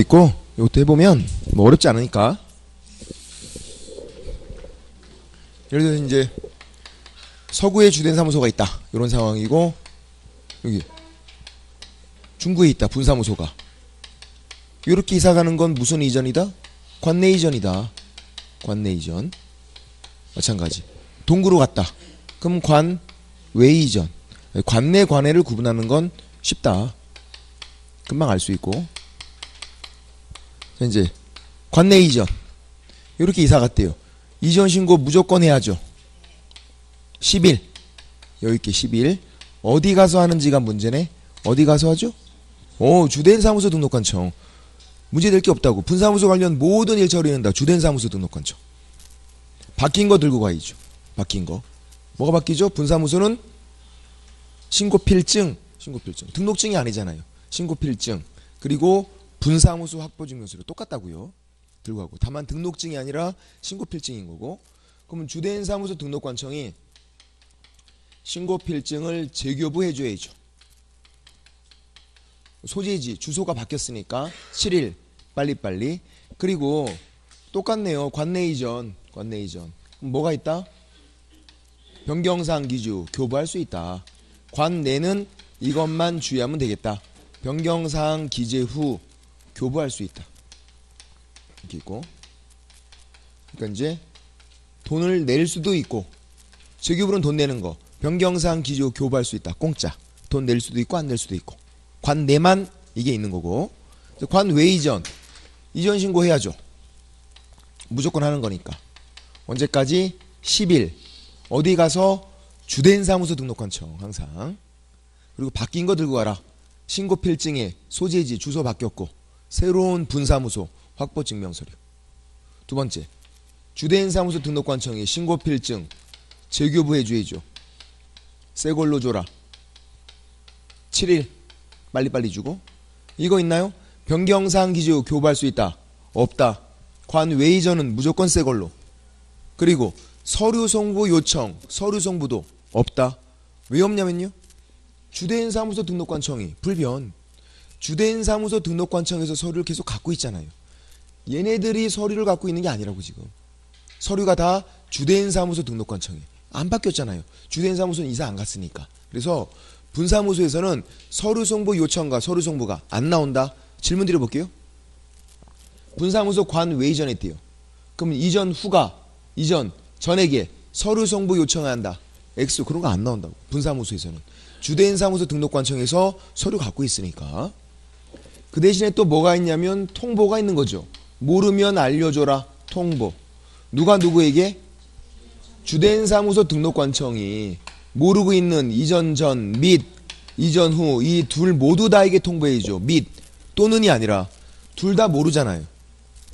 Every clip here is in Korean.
있고 이것도 해보면 뭐 어렵지 않으니까. 예를 들어서 이제 서구에 주된 사무소가 있다 이런 상황이고, 여기 중구에 있다 분사무소가. 이렇게 이사가는 건 무슨 이전이다? 관내 이전이다. 관내 이전. 마찬가지 동구로 갔다 그럼 관외 이전. 관내 관외를 구분하는 건 쉽다. 금방 알 수 있고. 자, 이제 관내 이전 이렇게 이사 갔대요. 이전 신고 무조건 해야죠. 10일 여기께 10일. 어디 가서 하는지가 문제네. 어디 가서 하죠? 주된 사무소 등록관청. 문제될 게 없다고. 분사무소 관련 모든 일 처리는 다 주된 사무소 등록관청. 바뀐 거 들고 가야죠. 바뀐 거 뭐가 바뀌죠? 분사무소는 신고필증 등록증이 아니잖아요. 신고필증 그리고 분사무소 확보증명서로 똑같다고요. 들고 가고. 다만 등록증이 아니라 신고필증인 거고. 그러면 주된 사무소 등록관청이 신고필증을 재교부 해줘야죠. 소재지 주소가 바뀌었으니까 7일 빨리빨리. 그리고 똑같네요. 관내 이전. 그럼 뭐가 있다? 변경사항 기주 교부할 수 있다. 관내는 이것만 주의하면 되겠다. 변경사항 기재 후 교부할 수 있다. 이렇게 있고. 그러니까 이제 돈을 낼 수도 있고, 재교부는 돈 내는 거. 변경사항 기재 후 교부할 수 있다. 공짜. 돈 낼 수도 있고 안 낼 수도 있고. 관내만 이게 있는 거고. 관외 이전. 이전 신고해야죠. 무조건 하는 거니까. 언제까지? 10일. 어디 가서? 주된 사무소 등록관청 항상. 그리고 바뀐 거 들고 가라. 신고필증에 소재지 주소 바뀌었고 새로운 분사무소 확보증명서류. 두 번째, 주된 사무소 등록관청이 신고필증 재교부 해줘야죠. 새 걸로 줘라. 7일 빨리빨리 주고. 이거 있나요? 변경사항 기재 후 교부할 수 있다. 없다. 관외 이전은 무조건 새 걸로. 그리고 서류 송부 요청, 서류 송부도 없다. 왜 없냐면요, 주된 사무소 등록관청이 불변. 주된 사무소 등록관청에서 서류를 계속 갖고 있잖아요. 얘네들이 서류를 갖고 있는 게 아니라고. 지금 서류가 다 주된 사무소 등록관청에 안 바뀌었잖아요. 주된 사무소는 이사 안 갔으니까. 그래서 분사무소에서는 서류 송부 요청과 서류 송부가 안 나온다. 질문 드려볼게요. 분사무소 관외 이전했대요. 그럼 이전 후가 이전 전에게 서류 송부 요청해야 한다. X 그런 거 안 나온다고. 분사무소에서는 주된 사무소 등록관청에서 서류 갖고 있으니까. 그 대신에 또 뭐가 있냐면 통보가 있는 거죠. 모르면 알려줘라. 통보. 누가 누구에게? 주된 사무소 등록관청이 모르고 있는 이전 전 및 이전 후 이 둘 모두 다에게 통보해줘. 및 또는이 아니라 둘 다 모르잖아요.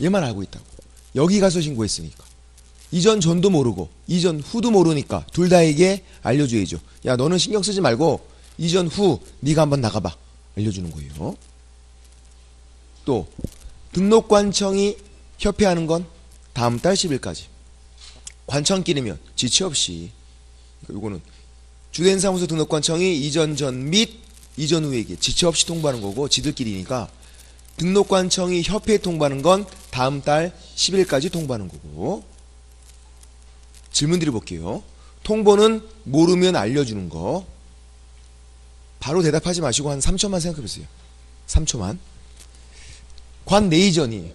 얘만 알고 있다고. 여기 가서 신고했으니까. 이전 전도 모르고 이전 후도 모르니까 둘 다에게 알려줘야죠. 야, 너는 신경 쓰지 말고 이전 후 네가 한번 나가봐. 알려주는 거예요. 또 등록관청이 협회하는 건 다음 달 10일까지. 관청끼리면 지체 없이. 요거는 주된 사무소 등록관청이 이전 전 및 이전 후에게 지체 없이 통보하는 거고, 지들끼리니까. 등록관청이 협회에 통보하는 건 다음 달 10일까지 통보하는 거고. 질문 드려볼게요. 통보는 모르면 알려주는 거. 바로 대답하지 마시고 한 3초만 생각해보세요. 3초만. 관내 이전이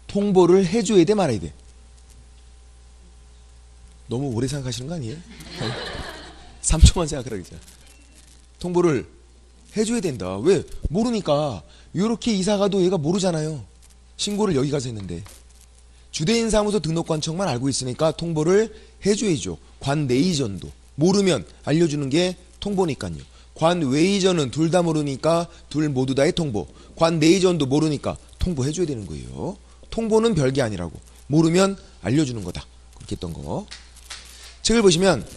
통보를 해줘야 돼 말아야 돼? 너무 오래 생각하시는 거 아니에요? 3초만 생각하라 그랬잖아. 통보를 해줘야 된다. 왜? 모르니까. 이렇게 이사가도 얘가 모르잖아요. 신고를 여기 가서 했는데. 주된 사무소 등록관청만 알고 있으니까 통보를 해줘야죠. 관내 이전도 모르면 알려주는 게 통보니까요. 관외 이전은 둘 다 모르니까 둘 모두 다의 통보. 관내 이전도 모르니까 통보해줘야 되는 거예요. 통보는 별게 아니라고. 모르면 알려주는 거다. 그렇게 했던 거. 책을 보시면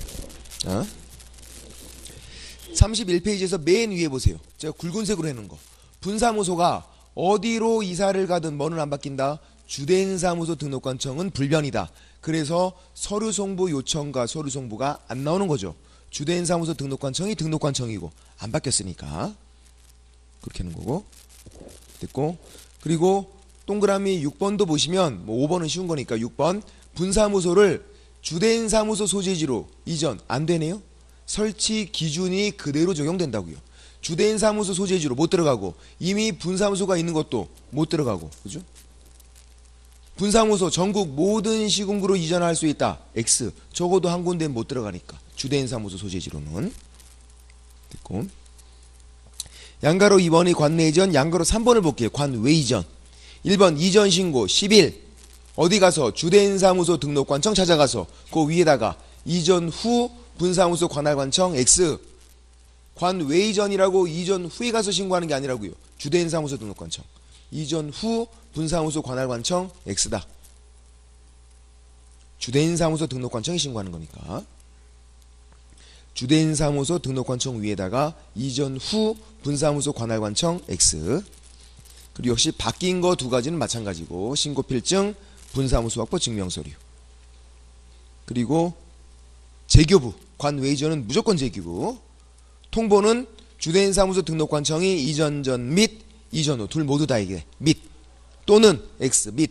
31페이지에서 맨 위에 보세요. 제가 굵은색으로 해놓은 거. 분사무소가 어디로 이사를 가든 뭐는 안 바뀐다. 주된 사무소 등록관청은 불변이다. 그래서 서류 송부 요청과 서류 송부가 안 나오는 거죠. 주된 사무소 등록관청이 등록관청이고 안 바뀌었으니까. 그렇게 하는 거고. 됐고, 그리고 동그라미 6번도 보시면 뭐 5번은 쉬운 거니까 6번 분사무소를 주된 사무소 소재지로 이전 안 되네요. 설치 기준이 그대로 적용된다고요. 주된 사무소 소재지로 못 들어가고 이미 분사무소가 있는 것도 못 들어가고, 그죠? 분사무소 전국 모든 시군구로 이전할 수 있다. X. 적어도 한 군데는 못 들어가니까. 주된 사무소 소재지로는. 됐고. 양가로 2번이 관내 이전, 양가로 3번을 볼게요. 관외 이전. 1번 이전 신고 10일. 어디 가서 주된 사무소 등록관청 찾아가서 그 위에다가 이전 후 분사무소 관할관청 X. 관외 이전이라고 이전 후에 가서 신고하는 게 아니라고요. 주된 사무소 등록관청. 이전 후 분사무소 관할관청 X다. 주된 사무소 등록관청에 신고하는 거니까. 주된 사무소 등록관청 위에다가 이전 후 분사무소 관할관청 X. 그리고 역시 바뀐 거 두 가지는 마찬가지고, 신고필증, 분사무소 확보 증명서류. 그리고 재교부, 관외 이전은 무조건 재교부. 통보는 주된 사무소 등록관청이 이전 전 및 이전 후 둘 모두 다 이게 및 또는 X 및,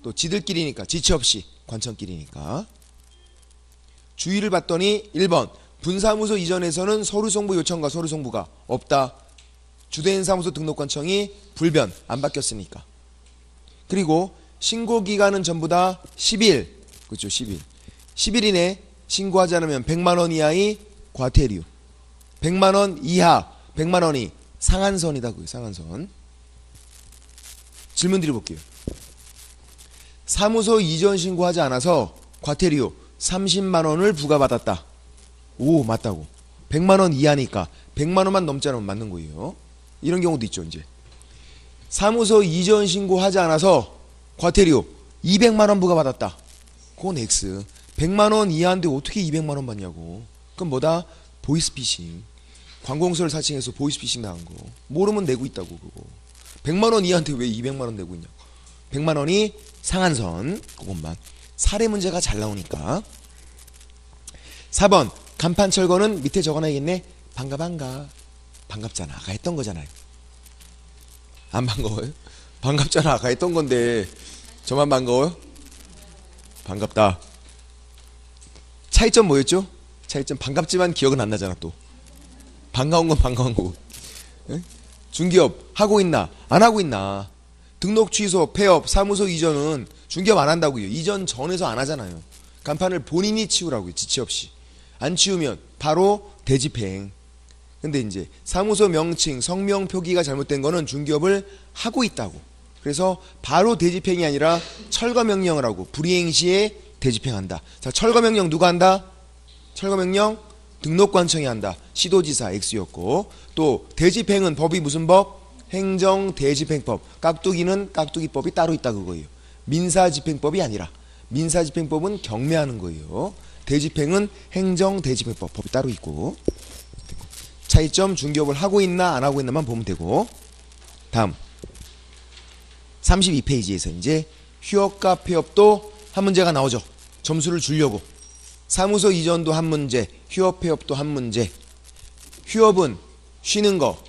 또 지들끼리니까 지체 없이 관청끼리니까. 주의를 봤더니 1번 분사무소 이전에서는 서류송부 요청과 서류송부가 없다. 주된 사무소 등록관청이 불변 안 바뀌었으니까. 그리고 신고기간은 전부 다 10일. 그렇죠, 10일. 10일 이내 신고하지 않으면 100만원 이하의 과태료, 100만원 이하 100만원이 상한선이다. 그 상한선. 질문 드려볼게요. 사무소 이전 신고하지 않아서 과태료 30만원을 부과받았다. 오, 맞다고. 100만원 이하니까 100만원만 넘지 않으면 맞는 거예요. 이런 경우도 있죠. 이제 사무소 이전 신고하지 않아서 과태료 200만원 부과받았다. 그건 X. 100만원 이하인데 어떻게 200만원 받냐고. 그럼 뭐다? 보이스피싱. 관공서를 사칭해서 보이스피싱 나간 거. 모르면 내고 있다고. 그거 100만원 이하인데 왜 200만원 내고 있냐고. 100만원이 상한선. 그것만. 사례 문제가 잘 나오니까. 4번 간판 철거는 밑에 적어놔야겠네. 반가. 반갑잖아. 아까 했던 거잖아요. 안 반가워요? 반갑잖아. 아까 했던 건데 저만 반가워요? 반갑다. 차이점 뭐였죠? 차이점 반갑지만 기억은 안 나잖아. 또 반가운 건 반가운 거고. 에? 중개업 하고 있나 안 하고 있나. 등록 취소, 폐업, 사무소 이전은 중개업 안 한다고요. 이전 전에서 안 하잖아요. 간판을 본인이 치우라고요. 지체 없이. 안 치우면 바로 대집행. 근데 이제 사무소 명칭, 성명 표기가 잘못된 거는 중개업을 하고 있다고. 그래서 바로 대집행이 아니라 철거 명령을 하고 불이행 시에 대집행한다. 자, 철거 명령 누가 한다? 철거 명령 등록관청이 한다. 시도지사 X였고, 또 대집행은 법이 무슨 법? 행정대집행법. 깍두기는 깍두기법이 따로 있다 그거예요. 민사집행법이 아니라. 민사집행법은 경매하는 거예요. 대집행은 행정대집행법 법이 따로 있고. 차이점 중개업을 하고 있나 안 하고 있나만 보면 되고. 다음 32페이지에서 이제 휴업과 폐업도 한 문제가 나오죠. 점수를 주려고. 사무소 이전도 한 문제, 휴업 폐업도 한 문제. 휴업은 쉬는 거,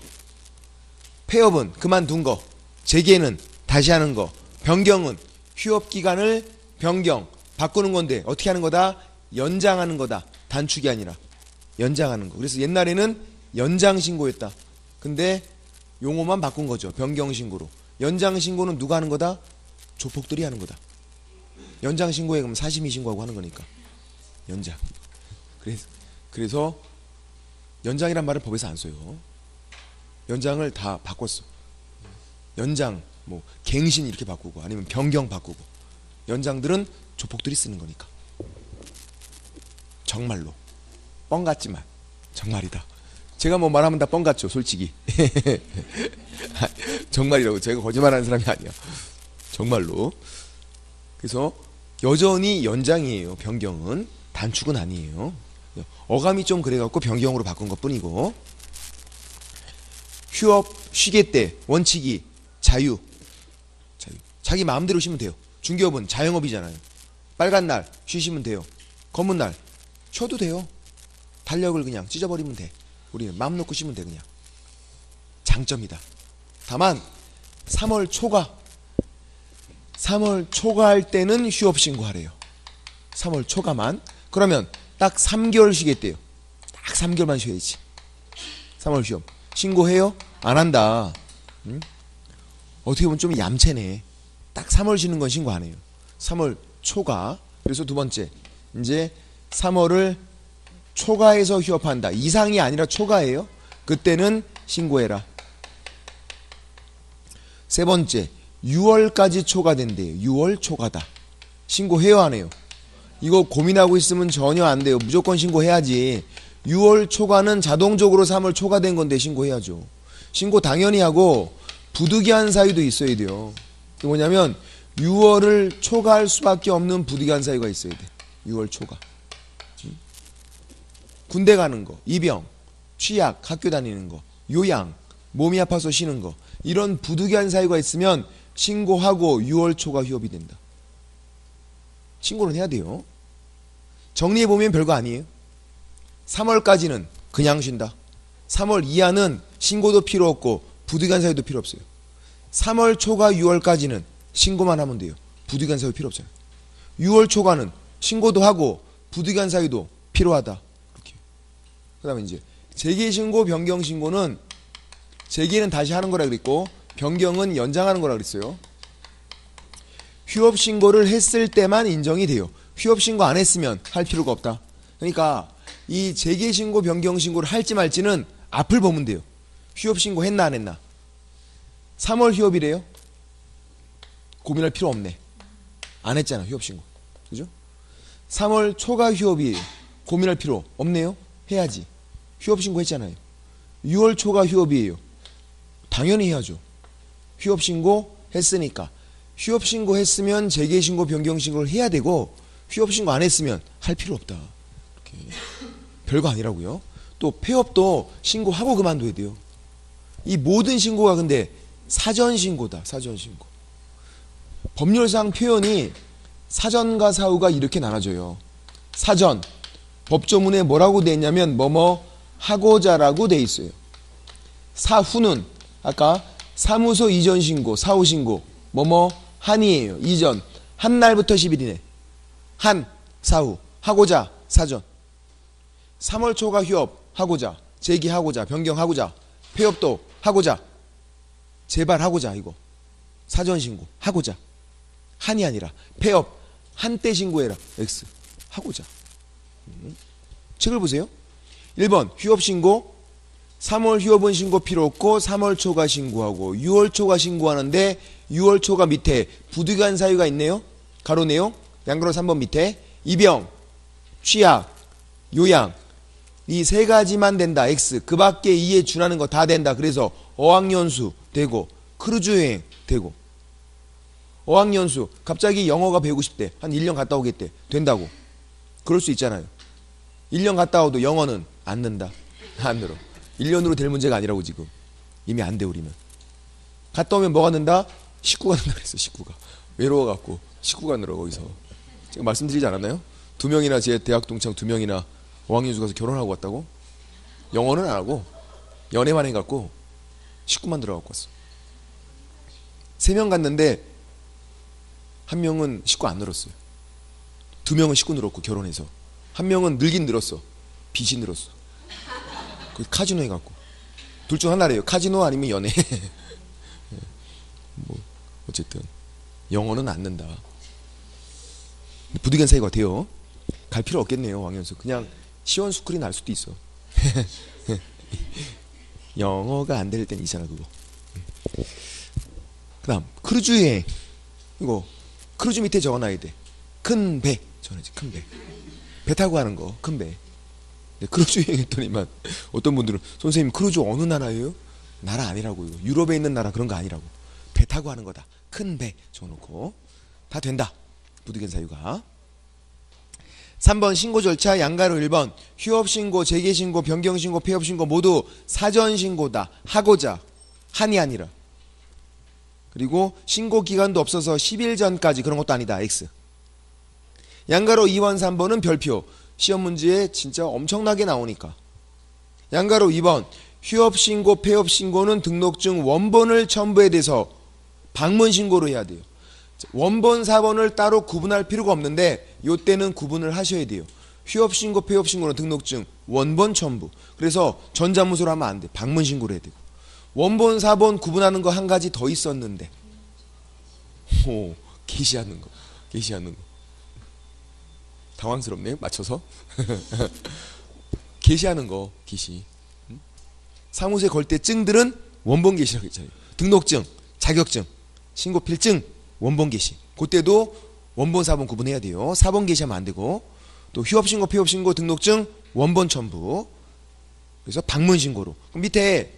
폐업은 그만둔 거, 재개는 다시 하는 거, 변경은 휴업 기간을 변경, 바꾸는 건데 어떻게 하는 거다? 연장하는 거다. 단축이 아니라 연장하는 거. 그래서 옛날에는 연장 신고였다. 근데 용어만 바꾼 거죠. 변경 신고로. 연장 신고는 누가 하는 거다? 조폭들이 하는 거다. 연장 신고에 그럼 사심이 신고하고 하는 거니까. 연장. 그래서 연장이란 말을 법에서 안 써요. 연장을 다 바꿨어. 연장, 뭐 갱신 이렇게 바꾸고 아니면 변경 바꾸고. 연장들은 조폭들이 쓰는 거니까. 정말로. 뻥 같지만 정말이다. 제가 뭐 말하면 다 뻥 같죠, 솔직히. 정말이라고. 제가 거짓말하는 사람이 아니야. 정말로. 그래서 여전히 연장이에요. 변경은. 단축은 아니에요. 어감이 좀 그래갖고 변경으로 바꾼 것뿐이고. 휴업, 쉬겠대. 원칙이 자유. 자기 마음대로 쉬면 돼요. 중개업은 자영업이잖아요. 빨간 날 쉬시면 돼요. 검은 날 쉬어도 돼요. 달력을 그냥 찢어버리면 돼. 우리는 마음 놓고 쉬면 돼. 그냥. 장점이다. 다만 3월 초가 할 때는 휴업 신고하래요. 3월 초가만. 그러면 딱 3개월 쉬겠대요. 딱 3개월만 쉬어야지. 3월 휴업. 신고해요? 안 한다. 응? 어떻게 보면 좀 얌체네. 딱 3월 쉬는 건 신고 안 해요. 3월 초가. 그래서 두 번째, 이제 3월을 초가해서 휴업한다. 이상이 아니라 초가예요. 그때는 신고해라. 세 번째, 6월까지 초가된대요. 6월 초가다. 신고해요, 안 해요? 이거 고민하고 있으면 전혀 안 돼요. 무조건 신고해야지. 6월 초가는 자동적으로 3월 초가된 건데 신고해야죠. 신고 당연히 하고 부득이한 사유도 있어야 돼요. 그게 뭐냐면 6월을 초과할 수밖에 없는 부득이한 사유가 있어야 돼. 6월 초과. 군대 가는 거, 입영, 취약, 학교 다니는 거, 요양, 몸이 아파서 쉬는 거, 이런 부득이한 사유가 있으면 신고하고 6월 초과 휴업이 된다. 신고는 해야 돼요. 정리해보면 별거 아니에요. 3월까지는 그냥 쉰다. 3월 이하는 신고도 필요 없고 부득이한 사유도 필요 없어요. 3월 초과 6월까지는 신고만 하면 돼요. 부득이한 사유 필요 없잖아요. 6월 초과는 신고도 하고 부득이한 사유도 필요하다. 그렇게. 그 다음에 이제 재개신고, 변경신고는 재개는 다시 하는 거라 그랬고 변경은 연장하는 거라 그랬어요. 휴업신고를 했을 때만 인정이 돼요. 휴업신고 안 했으면 할 필요가 없다. 그러니까 이 재개신고, 변경신고를 할지 말지는 앞을 보면 돼요. 휴업신고 했나 안 했나. 3월 휴업이래요. 고민할 필요 없네. 안 했잖아, 휴업신고. 그죠? 3월 초과 휴업이 고민할 필요 없네요. 해야지. 휴업신고 했잖아요. 6월 초과 휴업이에요. 당연히 해야죠. 휴업신고 했으니까. 휴업신고 했으면 재개신고, 변경신고를 해야 되고 휴업신고 안 했으면 할 필요 없다. 이렇게. 별거 아니라고요. 또 폐업도 신고하고 그만둬야 돼요. 이 모든 신고가 근데 사전신고다. 사전신고. 법률상 표현이 사전과 사후가 이렇게 나눠져요. 사전. 법조문에 뭐라고 돼 있냐면 뭐뭐 하고자라고 돼 있어요. 사후는 아까 사무소 이전 신고, 사후 신고 뭐뭐 한이에요. 이전. 한 날부터 10일이네. 한, 사후. 하고자, 사전. 3월 초과 휴업 하고자, 재개하고자, 변경하고자, 폐업도 하고자, 제발 하고자. 이거 사전 신고 하고자. 한이 아니라 폐업 한때 신고해라. X 하고자. 책을 보세요. 1번 휴업 신고. 3월 휴업은 신고 필요 없고 3월 초과 신고하고 6월 초과 신고하는데 6월 초과 밑에 부득이한 사유가 있네요. 가로 내용 양가로 3번 밑에 입영, 취약, 요양 이 세 가지만 된다. X 그 밖에 2에 준하는 거 다 된다. 그래서 어학연수 되고 크루즈 여행 되고 어학연수 갑자기 영어가 배우고 싶대. 한 1년 갔다 오겠대. 된다고. 그럴 수 있잖아요. 1년 갔다 와도 영어는 안 는다. 안 늘어. 1년으로 될 문제가 아니라고 지금. 이미 안 돼 우리는. 갔다 오면 뭐가 는다? 식구가 는다 그랬어. 식구가. 외로워갖고 식구가 늘어 거기서. 제가 말씀드리지 않았나요? 2명이나 제 대학 동창 2명이나 어학연수 가서 결혼하고 왔다고? 영어는 안 하고 연애만 해갖고 식구만 들어갖고 왔어. 3명 갔는데 1명은 식구 안 늘었어요. 2명은 식구 늘었고 결혼해서 1명은 늘긴 늘었어. 빚이 늘었어. 그 카지노 해갖고 둘 중 하나래요. 카지노 아니면 연애. 뭐 어쨌든 영어는 안 는다. 부득이한 사이가 돼요. 갈 필요 없겠네요. 왕연수 그냥 시원스쿨이 날 수도 있어. 영어가 안 될 땐 있잖아 그거. 그 다음 크루즈 여행. 이거 크루즈 밑에 적어놔야 돼. 큰 배 적어놔야지. 큰 배. 배 타고 가는 거 큰 배. 크루즈 여행 했더니만 어떤 분들은 선생님 크루즈 어느 나라예요? 나라 아니라고요. 유럽에 있는 나라 그런 거 아니라고. 배 타고 가는 거다. 큰 배 적어놓고 다 된다. 부득이한 사유가. 3번 신고 절차 양가로 1번 휴업신고, 재개신고, 변경신고, 폐업신고 모두 사전신고다. 하고자 한이 아니라. 그리고 신고기간도 없어서 10일 전까지 그런 것도 아니다. X. 양가로 2번 3번은 별표. 시험 문제에 진짜 엄청나게 나오니까. 양가로 2번 휴업신고, 폐업신고는 등록증 원본을 첨부해야 돼서 방문 신고로 해야 돼요. 원본 4번을 따로 구분할 필요가 없는데 요때는 구분을 하셔야 돼요. 휴업 신고, 폐업 신고는 등록증 원본 첨부. 그래서 전자문서로 하면 안 돼. 방문 신고를 해야 되고. 원본 4번 구분하는 거 한 가지 더 있었는데. 오, 게시하는 거. 게시하는 거. 당황스럽네요. 맞춰서. 게시하는 거. 게시. 사무소에 걸 때 증들은 원본 게시라고 했잖아요. 등록증, 자격증, 신고필증, 원본 게시. 그때도 원본 4번 구분해야 돼요. 4번 게시하면 안 되고. 또 휴업신고, 폐업신고, 등록증, 원본 첨부. 그래서 방문신고로. 그럼 밑에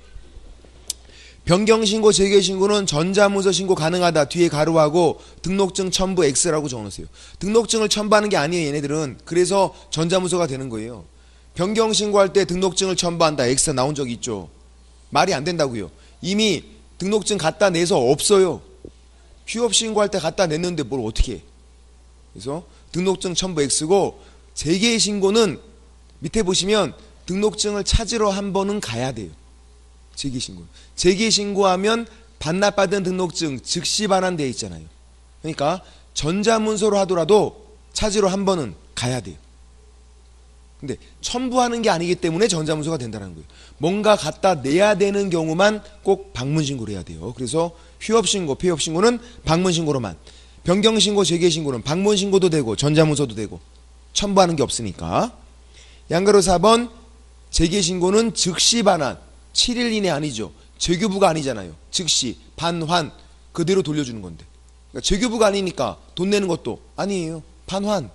변경신고, 재개신고는 전자문서 신고 가능하다. 뒤에 가로하고 등록증 첨부 X라고 적어놓으세요. 등록증을 첨부하는 게 아니에요. 얘네들은. 그래서 전자문서가 되는 거예요. 변경신고할 때 등록증을 첨부한다. X 나온 적 있죠. 말이 안 된다고요. 이미 등록증 갖다 내서 없어요. 휴업신고할 때 갖다 냈는데 뭘 어떻게 해. 그래서 등록증 첨부 X고, 재개신고는 밑에 보시면 등록증을 찾으러 한 번은 가야 돼요. 재개신고. 재개신고하면 반납받은 등록증 즉시 반환되어 있잖아요. 그러니까 전자문서로 하더라도 찾으러 한 번은 가야 돼요. 근데 첨부하는 게 아니기 때문에 전자문서가 된다는 거예요. 뭔가 갖다 내야 되는 경우만 꼭 방문신고를 해야 돼요. 그래서 휴업신고, 폐업신고는 방문신고로만, 변경신고, 재개신고는 방문신고도 되고 전자문서도 되고 첨부하는 게 없으니까. 양가로 4번 재개신고는 즉시 반환, 7일 이내 아니죠. 재교부가 아니잖아요. 즉시 반환 그대로 돌려주는 건데, 그러니까 재교부가 아니니까 돈 내는 것도 아니에요. 반환.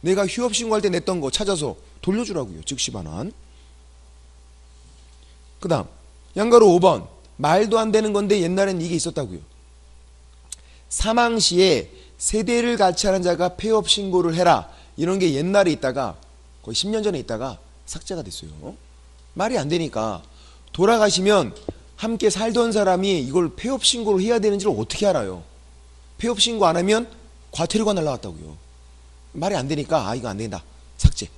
내가 휴업신고할 때 냈던 거 찾아서 돌려주라고요. 즉시 반환. 그 다음 양가로 5번 말도 안 되는 건데 옛날엔 이게 있었다고요. 사망시에 세대를 같이 하는 자가 폐업신고를 해라. 이런 게 옛날에 있다가 거의 10년 전에 있다가 삭제가 됐어요. 말이 안 되니까. 돌아가시면 함께 살던 사람이 이걸 폐업신고를 해야 되는지를 어떻게 알아요. 폐업신고 안 하면 과태료가 날라갔다고요. 말이 안 되니까 이거 안 된다. 삭제.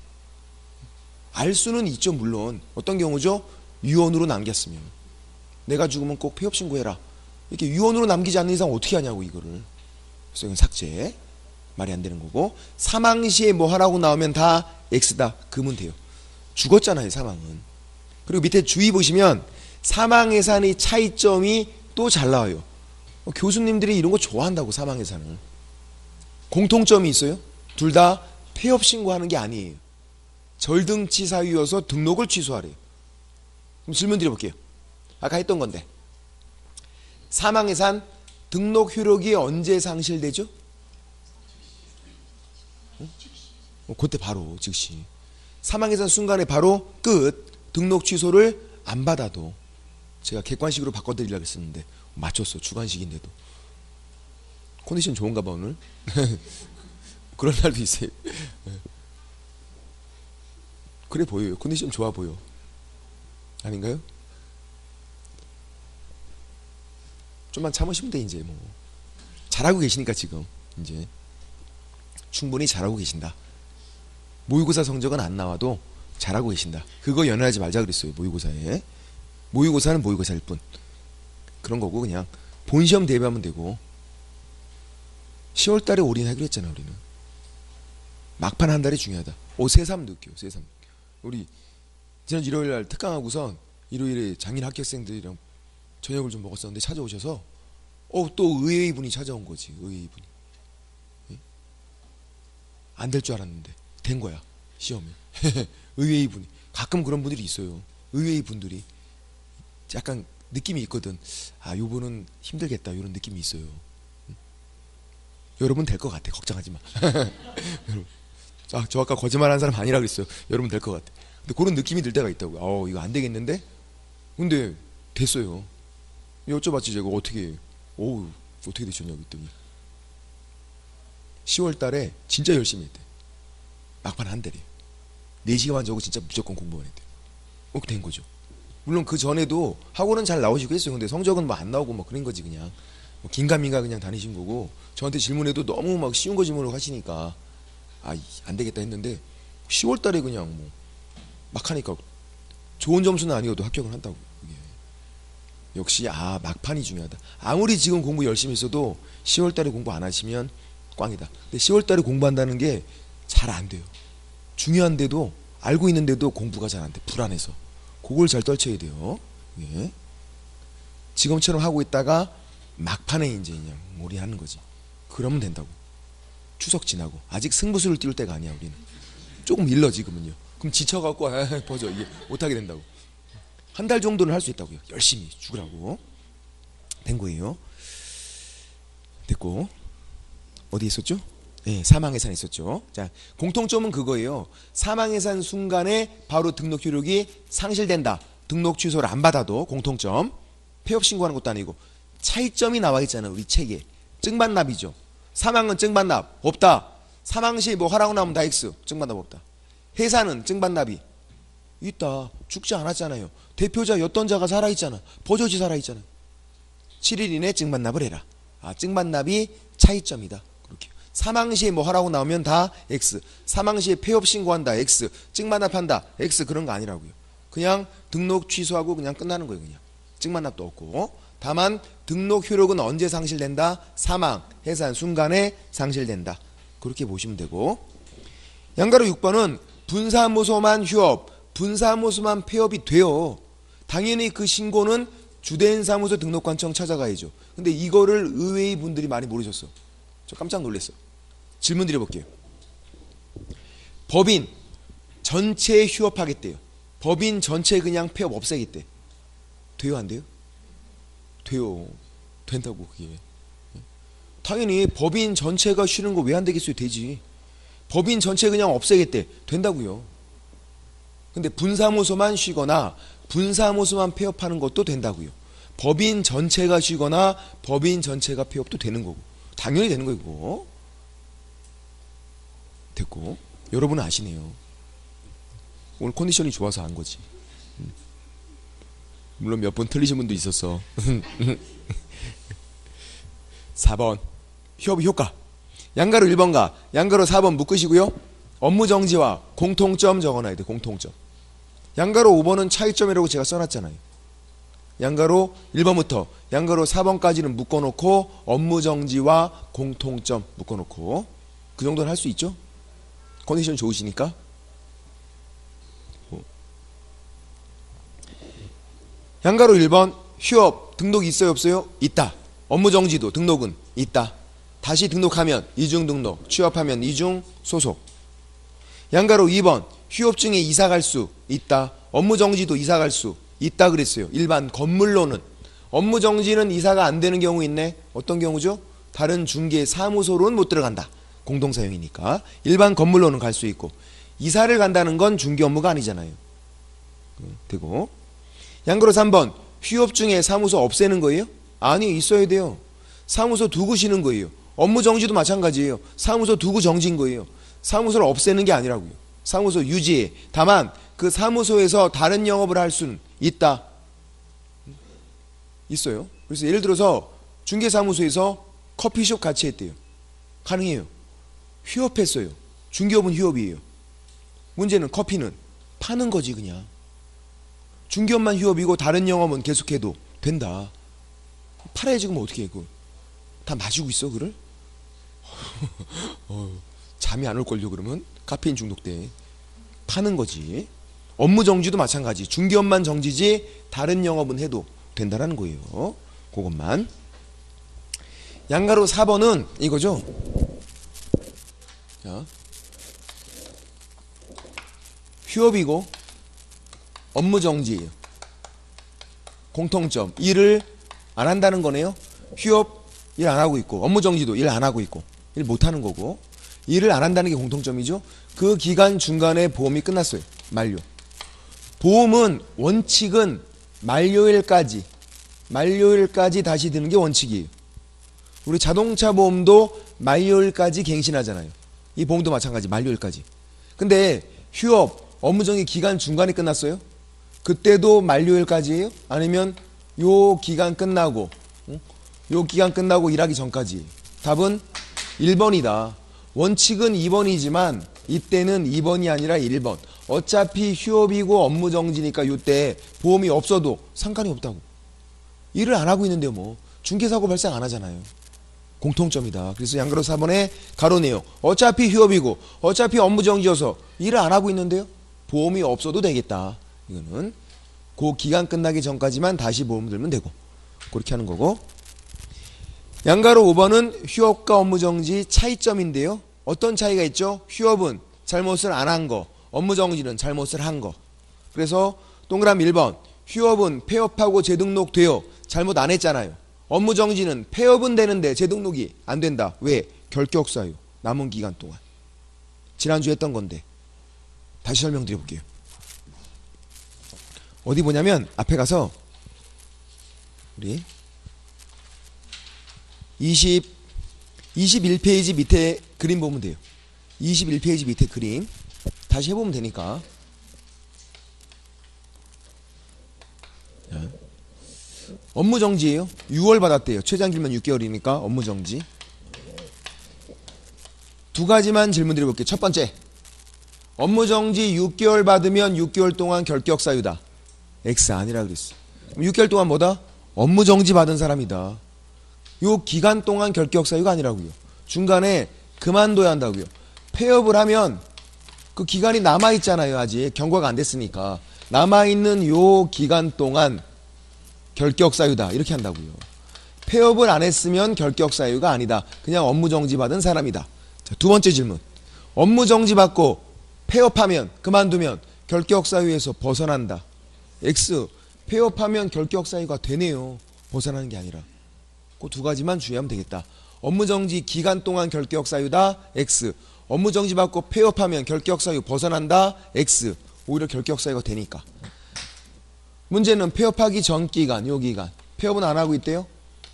알 수는 있죠. 물론 어떤 경우죠. 유언으로 남겼으면 내가 죽으면 꼭 폐업신고해라. 이렇게 유언으로 남기지 않는 이상 어떻게 하냐고 이거를. 그래서 이건 삭제. 말이 안 되는 거고. 사망시에 뭐 하라고 나오면 다 X다. 그러면 돼요. 죽었잖아요 사망은. 그리고 밑에 주의 보시면 사망예산의 차이점이 또 잘 나와요. 교수님들이 이런 거 좋아한다고. 사망예산을. 공통점이 있어요. 둘 다 폐업신고하는 게 아니에요. 절등치 사유여서 등록을 취소하래요. 그럼 질문 드려볼게요. 아까 했던 건데 사망예산 등록 효력이 언제 상실되죠? 그때 바로 즉시. 사망예산 순간에 바로 끝. 등록 취소를 안 받아도. 제가 객관식으로 바꿔드리려고 했었는데 맞췄어. 주관식인데도. 컨디션 좋은가 봐 오늘. 그런 날도 있어요. 그래 보여요. 컨디션 좋아 보여. 아닌가요? 좀만 참으시면 돼 이제 뭐. 잘하고 계시니까 지금 이제 충분히 잘하고 계신다. 모의고사 성적은 안 나와도 잘하고 계신다. 그거 연연하지 말자 그랬어요. 모의고사에. 모의고사는 모의고사일 뿐. 그런 거고 그냥 본시험 대비하면 되고. 10월달에 올인하기로 했잖아 우리는. 막판 한 달이 중요하다. 새삼 느껴. 새삼. 우리 지난 일요일날 특강하고선 일요일에 장인 합격생들이랑 저녁을 좀 먹었었는데 찾아오셔서 또 의외의 분이 찾아온 거지. 의외의 분이. 안 될 줄 알았는데 된 거야. 시험에. 의외의 분이. 가끔 그런 분들이 있어요. 의외의 분들이 약간 느낌이 있거든. 요분은 힘들겠다 이런 느낌이 있어요. 여러분 될 것 같아. 걱정하지 마. 저 아까 거짓말한 사람 아니라 그랬어요. 여러분 될 것 같아. 근데 그런 느낌이 들 때가 있다고요. 이거 안 되겠는데? 근데 됐어요. 여쭤봤지 제가 어떻게 되셨냐고 했더니 10월 달에 진짜 열심히 했대. 막판 한 달이에요. 4시간만 자고 진짜 무조건 공부만 했대. 된 거죠. 물론 그 전에도 학원은 잘 나오시고 했어요. 근데 성적은 뭐 안 나오고 막 그런 거지 그냥. 긴가민가 그냥 다니신 거고, 저한테 질문해도 너무 막 쉬운 거 질문을 하시니까 안 되겠다 했는데 10월 달에 그냥 뭐 막 하니까 좋은 점수는 아니어도 합격을 한다고. 이게. 역시 막판이 중요하다. 아무리 지금 공부 열심히 했어도 10월 달에 공부 안 하시면 꽝이다. 근데 10월 달에 공부한다는 게 잘 안 돼요. 중요한데도 알고 있는데도 공부가 잘 안 돼. 불안해서. 그걸 잘 떨쳐야 돼요. 예. 지금처럼 하고 있다가 막판에 이제 그냥 몰이하는 거지. 그러면 된다고. 추석 지나고. 아직 승부수를 띄울 때가 아니야 우리는. 조금 일러 지금은요. 그럼 지쳐갖고 버져 이게 못하게 된다고. 한 달 정도는 할 수 있다고요. 열심히 죽으라고. 된 거예요. 됐고. 어디 있었죠? 네, 사망해산 있었죠. 자, 공통점은 그거예요. 사망해산 순간에 바로 등록 효력이 상실된다. 등록 취소를 안 받아도 공통점. 폐업 신고하는 것도 아니고. 차이점이 나와 있잖아요. 우리 책에. 증반납이죠. 사망은 증반납 없다. 사망 시 뭐 하라고 나오면 다 X. 증반납 없다. 해산은 증반납이 있다. 죽지 않았잖아요. 대표자였던 자가 살아있잖아. 버젓이 살아있잖아. 7일 이내 증반납을 해라. 증반납이 차이점이다. 그렇게. 사망 시에 뭐 하라고 나오면 다 X. 사망 시에 폐업 신고한다. X. 증반납한다. X. 그런 거 아니라고요. 그냥 등록 취소하고 그냥 끝나는 거예요. 그냥. 증반납도 없고. 다만 등록 효력은 언제 상실된다? 사망, 해산 순간에 상실된다. 그렇게 보시면 되고. 양가로 6번은 분사무소만 휴업, 분사무소만 폐업이 돼요. 당연히 그 신고는 주된 사무소 등록관청 찾아가야죠. 근데 이거를 의외의 분들이 많이 모르셨어. 저 깜짝 놀랐어. 질문 드려볼게요. 법인 전체 휴업하겠대요. 법인 전체 그냥 폐업 없애겠대. 돼요 안 돼요? 돼요. 된다고 그게. 당연히 법인 전체가 쉬는 거 왜 안 되겠어요? 되지. 법인 전체 그냥 없애겠대. 된다고요. 근데 분사무소만 쉬거나 분사무소만 폐업하는 것도 된다고요. 법인 전체가 쉬거나 법인 전체가 폐업도 되는 거고. 당연히 되는 거고. 됐고. 여러분은 아시네요. 오늘 컨디션이 좋아서 한 거지. 물론 몇 번 틀리신 분도 있었어. 4번 휴업의 효과. 양가로 1번과 양가로 4번 묶으시고요. 업무정지와 공통점 적어놔야 돼. 공통점. 양가로 5번은 차이점이라고 제가 써놨잖아요. 양가로 1번부터 양가로 4번까지는 묶어놓고 업무정지와 공통점 묶어놓고 그 정도는 할 수 있죠? 컨디션 좋으시니까. 양가로 1번 휴업 등록 있어요 없어요? 있다. 업무정지도 등록은 있다. 다시 등록하면 이중 등록, 취업하면 이중 소속. 양가로 2번 휴업중에 이사 갈 수 있다. 업무정지도 이사 갈 수 있다 그랬어요. 일반 건물로는. 업무정지는 이사가 안 되는 경우 있네. 어떤 경우죠? 다른 중개 사무소로는 못 들어간다. 공동사용이니까. 일반 건물로는 갈 수 있고. 이사를 간다는 건 중개 업무가 아니잖아요. 되고. 양가로 3번 휴업 중에 사무소 없애는 거예요? 아니, 있어야 돼요. 사무소 두고 쉬는 거예요. 업무정지도 마찬가지예요. 사무소 두고 정지인 거예요. 사무소를 없애는 게 아니라고요. 사무소 유지해. 다만 그 사무소에서 다른 영업을 할 수는 있다. 있어요. 그래서 예를 들어서 중개사무소에서 커피숍 같이 했대요. 가능해요. 휴업했어요. 중개업은 휴업이에요. 문제는 커피는 파는 거지 그냥. 중개업만 휴업이고 다른 영업은 계속해도 된다. 팔아야지 그럼 어떻게 해. 그거 다 마시고 있어 그를? 잠이 안 올걸요 그러면? 카페인 중독돼. 파는 거지. 업무정지도 마찬가지. 중개업만 정지지 다른 영업은 해도 된다는 거예요. 그것만. 양가로 4번은 이거죠. 자, 휴업이고 업무정지예요. 공통점. 일을 안 한다는 거네요. 휴업 일 안 하고 있고 업무정지도 일 안 하고 있고 일 못하는 거고 일을 안 한다는 게 공통점이죠. 그 기간 중간에 보험이 끝났어요. 만료. 보험은 원칙은 만료일까지 다시 드는 게 원칙이에요. 우리 자동차 보험도 만료일까지 갱신하잖아요. 이 보험도 마찬가지 만료일까지. 근데 휴업 업무정지 기간 중간에 끝났어요. 그때도 만료일까지예요? 아니면 요 기간 끝나고 일하기 전까지? 답은 1번이다. 원칙은 2번이지만 이때는 2번이 아니라 1번. 어차피 휴업이고 업무정지니까 이때 보험이 없어도 상관이 없다고. 일을 안 하고 있는데요. 뭐 중개사고 발생 안 하잖아요. 공통점이다. 그래서 양가로 4번에 가로 내용. 어차피 휴업이고 어차피 업무정지여서 일을 안 하고 있는데요. 보험이 없어도 되겠다. 이거는 그 기간 끝나기 전까지만 다시 보험 들면 되고 그렇게 하는 거고. 양가로 5번은 휴업과 업무정지 차이점인데요. 어떤 차이가 있죠? 휴업은 잘못을 안 한 거, 업무정지는 잘못을 한 거. 그래서 동그라미 1번 휴업은 폐업하고 재등록돼요. 잘못 안 했잖아요. 업무정지는 폐업은 되는데 재등록이 안 된다. 왜? 결격사유. 남은 기간 동안. 지난주에 했던 건데 다시 설명드려 볼게요. 어디 보냐면 앞에 가서 우리 21페이지 밑에 그림 보면 돼요. 21페이지 밑에 그림 다시 해보면 되니까. 업무정지예요. 6월 받았대요. 최장 길면 6개월이니까 업무정지. 두 가지만 질문 드려볼게요. 첫 번째, 업무정지 6개월 받으면 6개월 동안 결격사유다. X 아니라 그랬어. 6개월 동안 뭐다? 업무정지 받은 사람이다. 요 기간 동안 결격사유가 아니라고요. 중간에 그만둬야 한다고요. 폐업을 하면 그 기간이 남아있잖아요. 아직 경과가 안 됐으니까 남아있는 요 기간 동안 결격사유다. 이렇게 한다고요. 폐업을 안 했으면 결격사유가 아니다. 그냥 업무정지 받은 사람이다. 자, 두 번째 질문. 업무정지 받고 폐업하면 그만두면 결격사유에서 벗어난다. X. 폐업하면 결격사유가 되네요. 벗어나는 게 아니라. 그 두 가지만 주의하면 되겠다. 업무정지 기간 동안 결격사유다. X. 업무정지 받고 폐업하면 결격사유 벗어난다. X. 오히려 결격사유가 되니까. 문제는 폐업하기 전 기간, 요 기간. 폐업은 안 하고 있대요.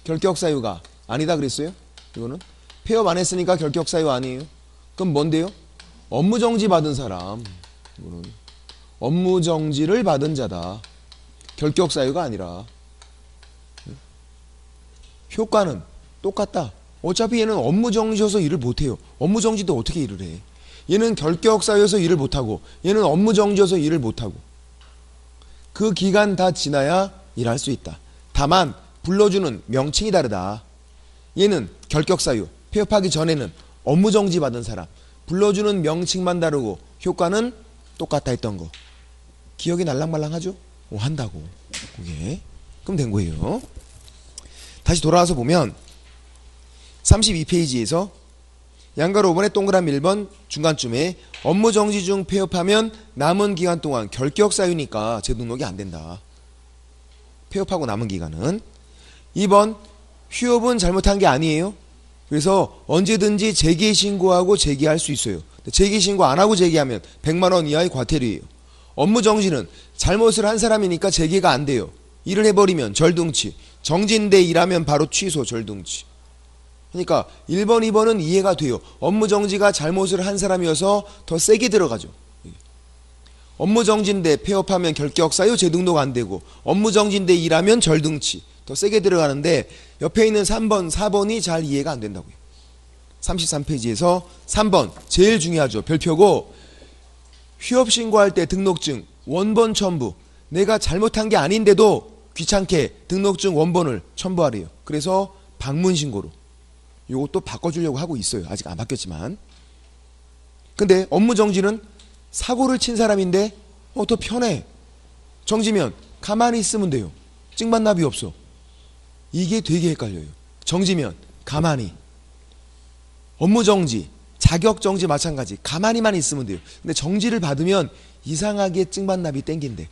결격사유가 아니다 그랬어요. 이거는 폐업 안 했으니까 결격사유 아니에요. 그럼 뭔데요? 업무정지 받은 사람. 이거는 업무정지를 받은 자다. 결격사유가 아니라. 효과는 똑같다. 어차피 얘는 업무정지여서 일을 못해요. 업무정지도 어떻게 일을 해? 얘는 결격사유여서 일을 못하고 얘는 업무정지여서 일을 못하고 그 기간 다 지나야 일할 수 있다. 다만 불러주는 명칭이 다르다. 얘는 결격사유, 폐업하기 전에는 업무정지 받은 사람. 불러주는 명칭만 다르고 효과는 똑같다 했던 거. 기억이 날랑말랑하죠? 한다고. 그게. 그럼 된 거예요. 다시 돌아와서 보면 32페이지에서 양가로 5번에 동그라미 1번 중간쯤에 업무정지 중 폐업하면 남은 기간 동안 결격사유니까 재등록이 안 된다. 폐업하고 남은 기간은. 2번 휴업은 잘못한 게 아니에요. 그래서 언제든지 재개신고하고 재개할 수 있어요. 재개신고 안 하고 재개하면 100만 원 이하의 과태료예요. 업무정지는 잘못을 한 사람이니까 재개가 안 돼요. 일을 해버리면 절등치. 정지인데 일하면 바로 취소 절등치. 그러니까 1번, 2번은 이해가 돼요. 업무정지가 잘못을 한 사람이어서 더 세게 들어가죠. 업무정지인데 폐업하면 결격사유 재등록 안 되고 업무정지인데 일하면 절등치. 더 세게 들어가는데 옆에 있는 3번, 4번이 잘 이해가 안 된다고요. 33페이지에서 3번 제일 중요하죠. 별표고 휴업 신고할 때 등록증 원본 첨부. 내가 잘못한 게 아닌데도 귀찮게 등록증 원본을 첨부하래요. 그래서 방문 신고로. 요것도 바꿔주려고 하고 있어요. 아직 안 바뀌었지만. 근데 업무정지는 사고를 친 사람인데 더 편해. 정지면 가만히 있으면 돼요. 찍만나비 없어. 이게 되게 헷갈려요. 정지면 가만히. 업무정지, 자격정지 마찬가지. 가만히만 있으면 돼요. 근데 정지를 받으면 이상하게 찍만나비 땡긴대.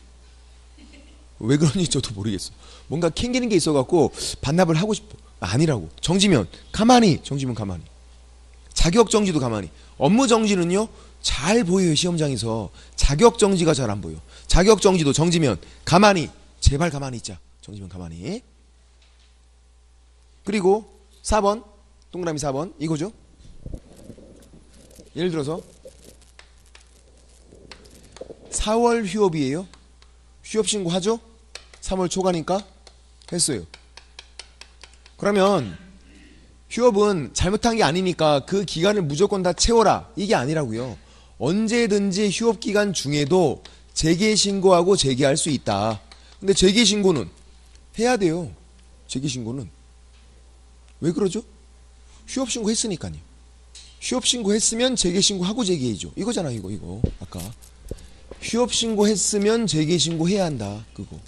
왜 그런지 저도 모르겠어. 뭔가 캥기는 게 있어갖고 반납을 하고 싶어. 아니라고. 정지면 가만히. 정지면 가만히. 자격정지도 가만히. 업무정지는요 잘 보여요. 시험장에서. 자격정지가 잘 안 보여. 자격정지도 정지면 가만히. 제발 가만히 있자. 정지면 가만히. 그리고 4번 동그라미 4번 이거죠. 예를 들어서 4월 휴업이에요. 휴업 신고하죠? 3월 초가니까 했어요. 그러면 휴업은 잘못한 게 아니니까 그 기간을 무조건 다 채워라. 이게 아니라고요. 언제든지 휴업 기간 중에도 재개 신고하고 재개할 수 있다. 근데 재개 신고는 해야 돼요. 재개신고는. 왜 그러죠? 휴업신고 했으니까요. 휴업신고 했으면 재개신고하고 재개해야죠. 이거잖아, 이거. 아까. 휴업신고 했으면 재개신고 해야 한다. 그거.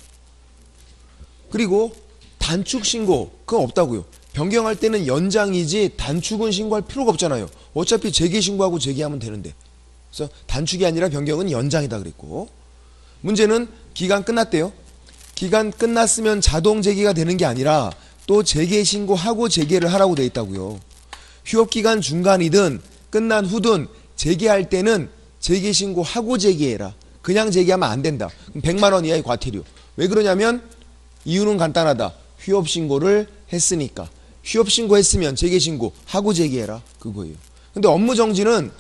그리고 단축신고, 그건 없다고요. 변경할 때는 연장이지 단축은 신고할 필요가 없잖아요. 어차피 재개신고하고 재개하면 되는데. 그래서 단축이 아니라 변경은 연장이다 그랬고. 문제는 기간 끝났대요. 기간 끝났으면 자동 재개가 되는 게 아니라 또 재개신고하고 재개를 하라고 돼 있다고요. 휴업기간 중간이든 끝난 후든 재개할 때는 재개신고하고 재개해라. 그냥 재개하면 안 된다. 그럼 100만 원 이하의 과태료. 왜 그러냐면 이유는 간단하다. 휴업신고를 했으니까. 휴업신고했으면 재개신고하고 재개해라. 그거예요. 근데 업무정지는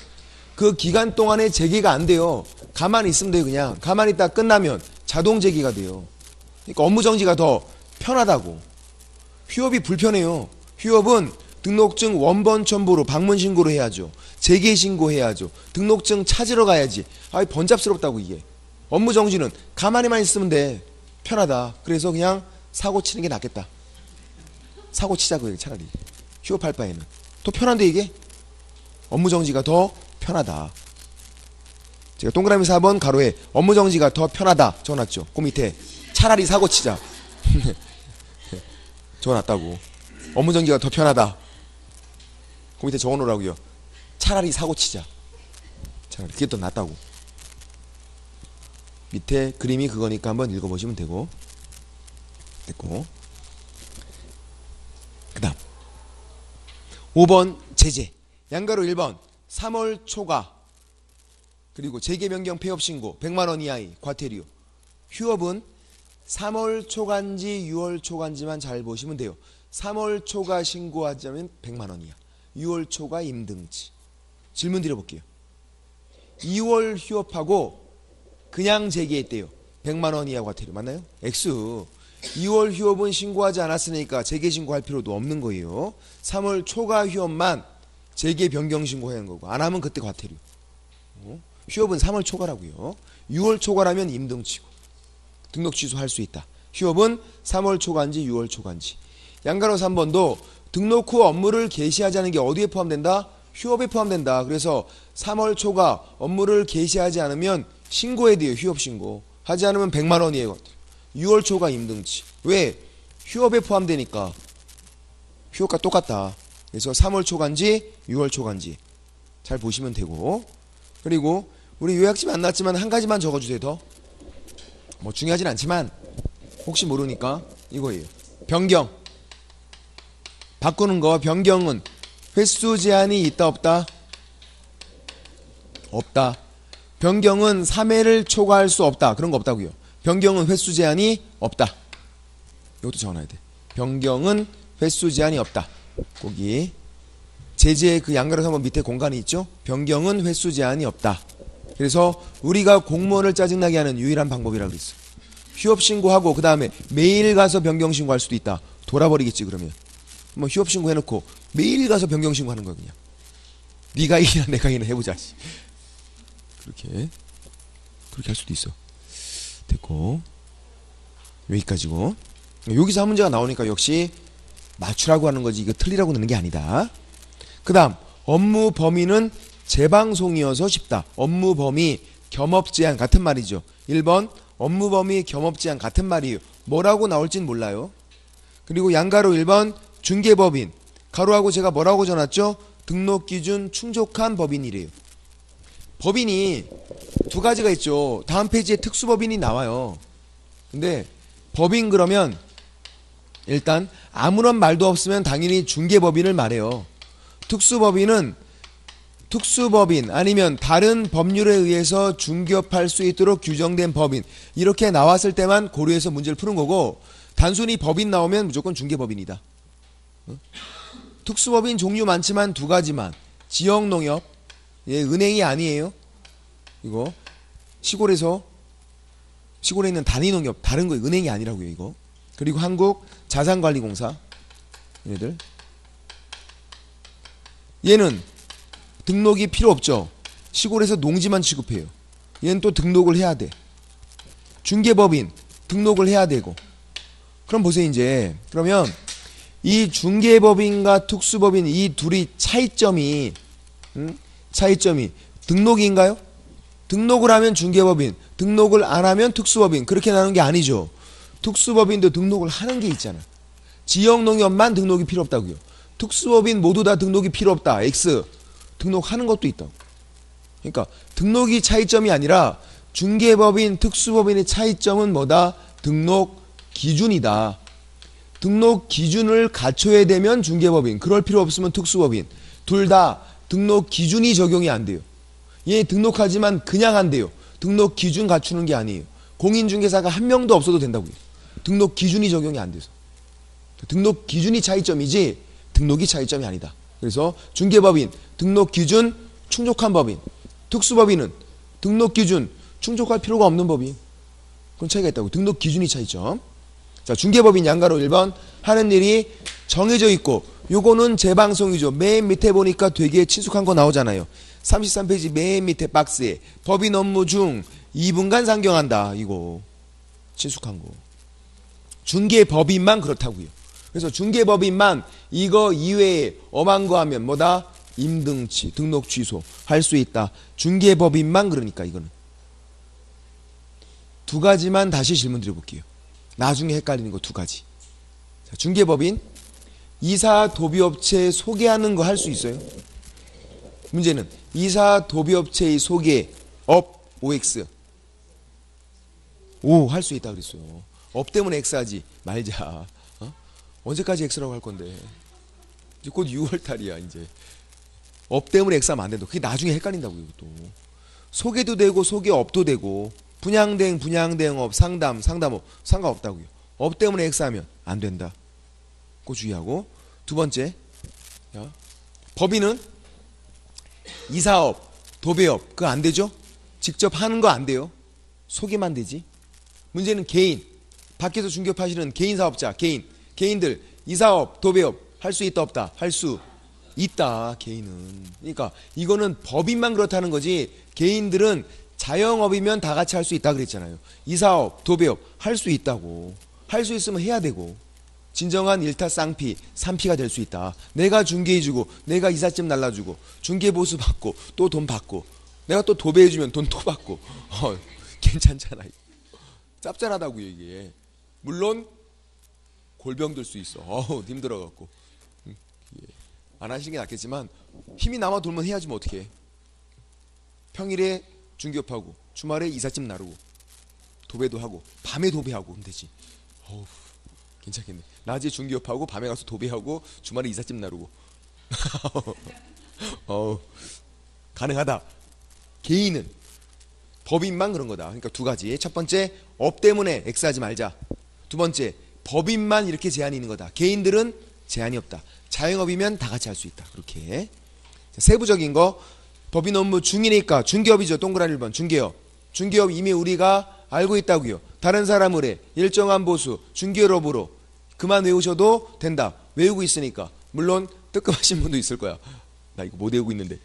그 기간 동안에 재개가 안 돼요. 가만히 있으면 돼요. 그냥 가만히 있다 끝나면 자동 재개가 돼요. 그러니까 업무정지가 더 편하다고. 휴업이 불편해요. 휴업은 등록증 원본 첨부로 방문신고로 해야죠. 재개신고해야죠. 등록증 찾으러 가야지. 번잡스럽다고 이게. 업무정지는 가만히만 있으면 돼. 편하다. 그래서 그냥 사고 치는 게 낫겠다. 사고 치자고요. 차라리. 휴업할 바에는. 더 편한데 이게? 업무정지가 더 편하다. 제가 동그라미 4번 가로에 업무정지가 더 편하다 적어놨죠. 그 밑에 차라리 사고 치자 적어놨다고. 업무정지가 더 편하다. 그 밑에 적어놓으라고요. 차라리 사고 치자. 차라리 그게 더 낫다고. 밑에 그림이 그거니까 한번 읽어보시면 되고. 됐고. 그 다음 5번 제재. 양가로 1번 3월 초과 그리고 재개변경 폐업신고 100만원 이하의 과태료. 휴업은 3월 초간지 6월 초간지만 잘 보시면 돼요. 3월 초가 신고하자면 100만원 이하, 6월 초가 임등치. 질문 드려볼게요. 2월 휴업하고 그냥 재개했대요. 100만원 이하 과태료 맞나요? X. 2월 휴업은 신고하지 않았으니까 재개신고할 필요도 없는 거예요. 3월 초과 휴업만 재개 변경 신고해야 하는 거고 안 하면 그때 과태료. 휴업은 3월 초과라고요. 6월 초과라면 임등치고 등록 취소할 수 있다. 휴업은 3월 초과인지 6월 초과인지. 양가로 3번도 등록 후 업무를 개시하지 않은 게 어디에 포함된다? 휴업에 포함된다. 그래서 3월 초과 업무를 개시하지 않으면 신고해야 돼요. 휴업신고. 하지 않으면 100만 원이에요. 6월 초과 임등치. 왜? 휴업에 포함되니까. 휴업과 똑같다. 그래서 3월 초간지 6월 초간지 잘 보시면 되고. 그리고 우리 요약집에 안 나왔지만 한 가지만 적어주세요. 더 뭐 중요하진 않지만 혹시 모르니까 이거예요. 변경. 바꾸는 거. 변경은 횟수 제한이 있다 없다? 없다. 변경은 3회를 초과할 수 없다. 그런 거 없다고요. 변경은 횟수 제한이 없다. 이것도 적어놔야 돼. 변경은 횟수 제한이 없다. 거기 제재 그 양가로 3번 밑에 공간이 있죠. 변경은 횟수 제한이 없다. 그래서 우리가 공무원을 짜증나게 하는 유일한 방법이라고 그랬어. 휴업 신고하고 그 다음에 매일 가서 변경 신고할 수도 있다. 돌아버리겠지 그러면. 뭐 휴업 신고 해놓고 매일 가서 변경 신고하는 거야 그냥. 네가 이기나 내가 이기나 해보자. 그렇게 할 수도 있어. 됐고 여기까지고. 여기서 한 문제가 나오니까 역시 맞추라고 하는 거지 이거 틀리라고 넣는 게 아니다. 그 다음 업무 범위는 재방송이어서 쉽다. 업무 범위 겸업 제한 같은 말이죠. 1번 업무 범위 겸업 제한 같은 말이에요. 뭐라고 나올진 몰라요. 그리고 양가로 1번 중개법인 가로하고 제가 뭐라고 적어놨죠? 등록기준 충족한 법인이래요. 법인이 두 가지가 있죠. 다음 페이지에 특수법인이 나와요. 근데 법인 그러면 일단 아무런 말도 없으면 당연히 중개법인을 말해요. 특수법인 아니면 다른 법률에 의해서 중개업할 수 있도록 규정된 법인 이렇게 나왔을 때만 고려해서 문제를 푸는 거고 단순히 법인 나오면 무조건 중개법인이다. 특수법인 종류 많지만 두 가지만. 지역농협 예, 은행이 아니에요. 이거 시골에 있는 단위농협 다른 거 은행이 아니라고요 이거. 그리고 한국자산관리공사 얘는 등록이 필요 없죠. 시골에서 농지만 취급해요. 얘는 또 등록을 해야 돼. 중개법인 등록을 해야 되고 그럼 보세요 이제. 그러면 이 중개법인과 특수법인 이 둘이 차이점이 등록인가요? 등록을 하면 중개법인, 등록을 안 하면 특수법인, 그렇게 나누는 게 아니죠. 특수법인도 등록을 하는 게 있잖아. 지역농협만 등록이 필요 없다고요. 특수법인 모두 다 등록이 필요 없다. X. 등록하는 것도 있다고. 그러니까 등록이 차이점이 아니라 중개법인, 특수법인의 차이점은 뭐다? 등록 기준이다. 등록 기준을 갖춰야 되면 중개법인, 그럴 필요 없으면 특수법인. 둘 다 등록 기준이 적용이 안 돼요. 얘 등록하지만 그냥 안 돼요. 등록 기준 갖추는 게 아니에요. 공인중개사가 한 명도 없어도 된다고요. 등록 기준이 적용이 안 돼서. 등록 기준이 차이점이지 등록이 차이점이 아니다. 그래서 중개법인, 등록 기준 충족한 법인. 특수법인은 등록 기준 충족할 필요가 없는 법인. 그런 차이가 있다고. 등록 기준이 차이점. 자, 중개법인 양가로 1번 하는 일이 정해져 있고, 요거는 재방송이죠. 맨 밑에 보니까 되게 친숙한 거 나오잖아요. 33페이지 맨 밑에 박스에 법인 업무 중 2분간 상경한다. 이거 친숙한 거. 중개법인만 그렇다고요. 그래서 중개법인만 이거 이외에 엄한 거 하면 뭐다? 임등치, 등록 취소 할 수 있다. 중개법인만 그러니까 이거는. 두 가지만 다시 질문 드려볼게요. 나중에 헷갈리는 거 두 가지. 자, 중개법인 이사 도비업체 소개하는 거 할 수 있어요? 문제는 이사 도비업체의 소개 업 OX 오 할 수 있다 그랬어요. 업 때문에 X 하지 말자. 언제까지 X라고 할 건데? 이제 곧 6월달이야 이제. 업 때문에 X 하면 안 된다. 그게 나중에 헷갈린다고 이것도. 소개도 되고 소개업도 되고 분양대행 분양대행업 상담업 상관없다고요. 업 때문에 X 하면 안 된다. 그거 주의하고. 두 번째, 자, 법인은 이사업, 도배업 그거 안 되죠? 직접 하는 거 안 돼요. 소개만 되지. 문제는 개인, 밖에서 중개업하시는 개인 사업자, 개인들 이사업, 도배업 할 수 있다 없다? 할 수 있다. 개인은. 그러니까 이거는 법인만 그렇다는 거지 개인들은 자영업이면 다 같이 할 수 있다 그랬잖아요. 이사업, 도배업 할 수 있다고. 할 수 있으면 해야 되고. 진정한 일타쌍피, 3피가 될 수 있다. 내가 중개해주고 내가 이삿짐 날라주고 중개보수 받고 또 돈 받고 내가 또 도배해주면 돈 또 받고 괜찮잖아요. 짭짤하다고요 이게. 물론 골병 들 수 있어. 힘들어갖고 안 하시는 게 낫겠지만 힘이 남아 돌면 해야지 뭐 어떻게 해. 평일에 중개업하고 주말에 이삿짐 나르고 도배도 하고 밤에 도배하고 그럼 되지. 괜찮겠네. 낮에 중개업하고 밤에 가서 도배하고 주말에 이삿짐 나르고 가능하다. 개인은 법인만 그런 거다. 그러니까 두 가지. 첫 번째 업 때문에 X하지 말자. 두 번째 법인만 이렇게 제한이 있는 거다. 개인들은 제한이 없다. 자영업이면 다 같이 할 수 있다. 그렇게. 자, 세부적인 거 법인 업무 중이니까 중개업이죠. 동그라미 1번 중개업. 중개업 이미 우리가 알고 있다고요. 다른 사람을 해. 일정한 보수 중개업으로 그만 외우셔도 된다. 외우고 있으니까. 물론 뜨끔하신 분도 있을 거야. 나 이거 못 외우고 있는데.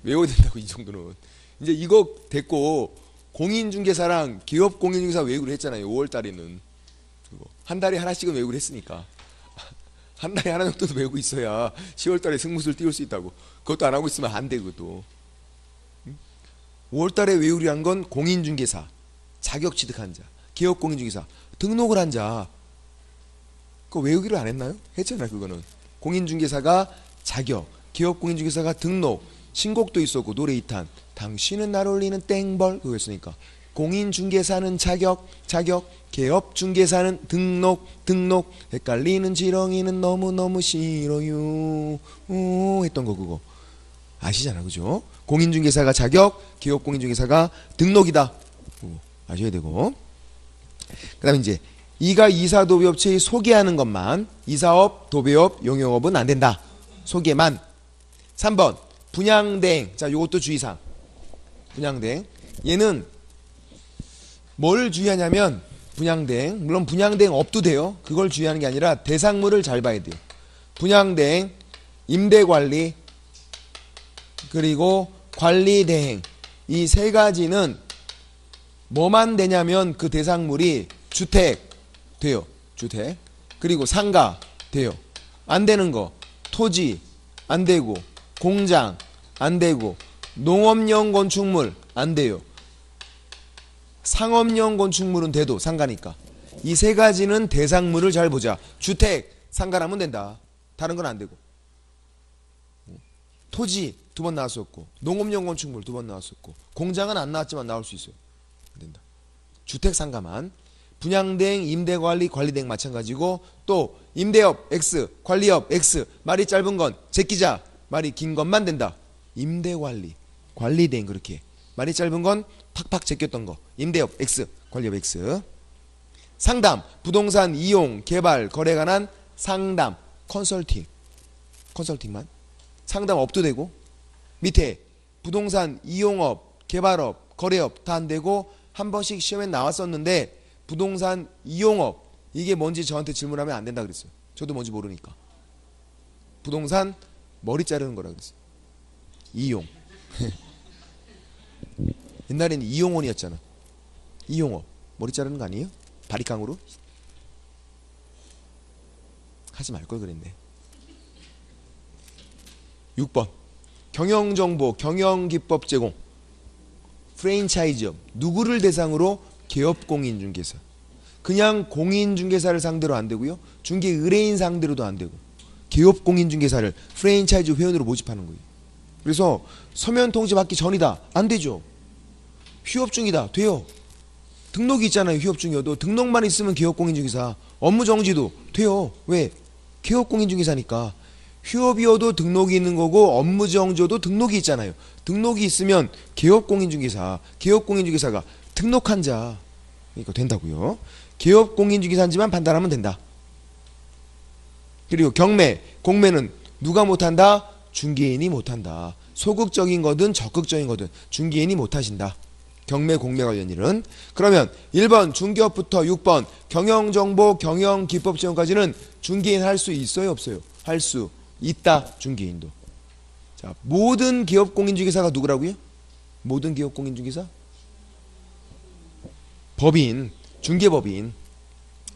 외워야 된다고 이 정도는. 이제 이거 됐고 공인중개사랑 기업공인중개사 외우기로 했잖아요. 5월달에는. 한 달에 하나씩은 외우기로 했으니까. 한 달에 하나 정도는 외우고 있어야 10월달에 승무수를 띄울 수 있다고. 그것도 안 하고 있으면 안 돼. 그것도. 5월달에 외우려 한 건 공인중개사, 자격 취득한 자, 기업공인중개사, 등록을 한 자. 그거 외우기로 안 했나요? 했잖아요. 그거는. 공인중개사가 자격, 기업공인중개사가 등록, 신곡도 있었고 노래 2탄. 당신은 날 올리는 땡벌 그거였으니까. 공인중개사는 자격, 개업중개사는 등록. 헷갈리는 지렁이는 너무너무 싫어요. 했던 거 그거. 아시잖아. 그죠? 공인중개사가 자격, 기업공인중개사가 등록이다. 아셔야 되고. 그 다음에 이제 이가 이사 도배업체에 소개하는 것만. 이사업, 도배업, 용역업은 안 된다. 소개만. 3번 분양대행. 자, 요것도 주의사항. 분양대행. 얘는 뭘 주의하냐면 분양대행. 물론 분양대행 업도 돼요. 그걸 주의하는 게 아니라 대상물을 잘 봐야 돼요. 분양대행, 임대관리, 그리고 관리대행. 이 세 가지는 뭐만 되냐면 그 대상물이 주택 돼요. 주택. 그리고 상가 돼요. 안 되는 거 토지 안 되고, 공장 안 되고, 농업용 건축물 안 돼요. 상업용 건축물은 돼도 상가니까. 이 세 가지는 대상물을 잘 보자. 주택, 상가라면 된다. 다른 건 안 되고. 토지 두 번 나왔었고, 농업용 건축물 두 번 나왔었고, 공장은 안 나왔지만 나올 수 있어요. 안 된다. 주택, 상가만. 분양대행, 임대관리, 관리대행 마찬가지고, 또 임대업 X, 관리업 X. 말이 짧은 건 제끼자. 말이 긴 것만 된다. 임대관리, 관리대행 그렇게. 말이 짧은 건 팍팍 제꼈던 거. 임대업 X, 관리업 X. 상담, 부동산 이용, 개발, 거래에 관한 상담, 컨설팅만. 상담업도 되고, 밑에 부동산 이용업, 개발업, 거래업 다 안 되고, 한 번씩 시험에 나왔었는데 부동산 이용업 이게 뭔지 저한테 질문하면 안 된다 그랬어요. 저도 뭔지 모르니까. 부동산 머리 자르는 거라 그랬어요. 이용. 옛날에는 이용원이었잖아. 이용업 머리 자르는 거 아니에요? 바리깡으로? 하지 말 걸 그랬네. 6번 경영정보, 경영기법 제공, 프랜차이즈업. 누구를 대상으로? 개업공인중개사. 그냥 공인중개사를 상대로 안 되고요, 중개 의뢰인 상대로도 안 되고, 개업공인중개사를 프랜차이즈 회원으로 모집하는 거예요. 그래서 서면통지 받기 전이다, 안 되죠. 휴업 중이다, 돼요. 등록이 있잖아요. 휴업 중이어도 등록만 있으면 개업공인중개사. 업무정지도 돼요. 왜? 개업공인중개사니까. 휴업이어도 등록이 있는 거고, 업무정지도 등록이 있잖아요. 등록이 있으면 개업공인중개사, 개업공인중개사가 등록한 자, 그러니까 된다고요. 개업공인중개사인지만 판단하면 된다. 그리고 경매, 공매는 누가 못한다? 중개인이 못한다. 소극적인 거든 적극적인 거든 중개인이 못하신다. 경매, 공매 관련 일은. 그러면 1번 중개업부터 6번 경영정보, 경영기법 지원까지는 중개인 할 수 있어요, 없어요? 할 수 있다, 중개인도. 자, 모든 기업공인중개사가 누구라고요? 모든 기업공인중개사? 법인, 중개법인.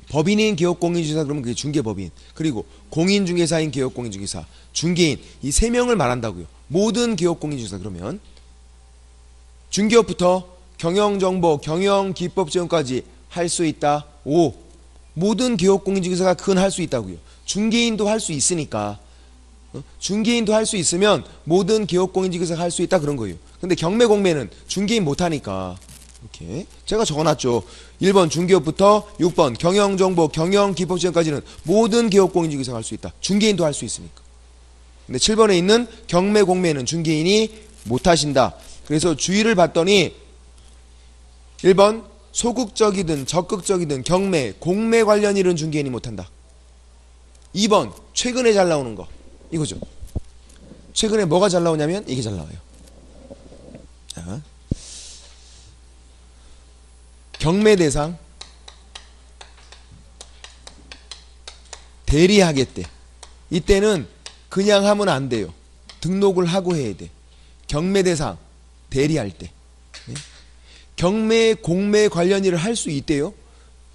법인인 기업공인중개사 그러면 그게 중개법인. 그리고 공인중개사인 기업공인중개사, 중개인, 이 세 명을 말한다고요. 모든 기업공인중개사. 그러면 중개업부터 경영정보, 경영기법 지원까지 할 수 있다. 5. 모든 기업공인중개사가 그건 할 수 있다고요. 중개인도 할 수 있으니까. 중개인도 할 수 있으면 모든 기업공인중개사가 할 수 있다, 그런 거예요. 근데 경매, 공매는 중개인 못하니까 이렇게 제가 적어놨죠. 1번 중개업부터 6번 경영정보, 경영기법 지원까지는 모든 기업공인중개사가 할 수 있다. 중개인도 할 수 있으니까. 근데 7번에 있는 경매, 공매는 중개인이 못하신다. 그래서 주의를 봤더니 1번 소극적이든 적극적이든 경매, 공매 관련 일은 중개인이 못한다. 2번 최근에 잘 나오는 거 이거죠. 최근에 뭐가 잘 나오냐면 이게 잘 나와요. 자, 경매 대상 대리하겠대. 이때는 그냥 하면 안 돼요. 등록을 하고 해야 돼. 경매 대상 대리할 때. 경매, 공매 관련 일을 할 수 있대요.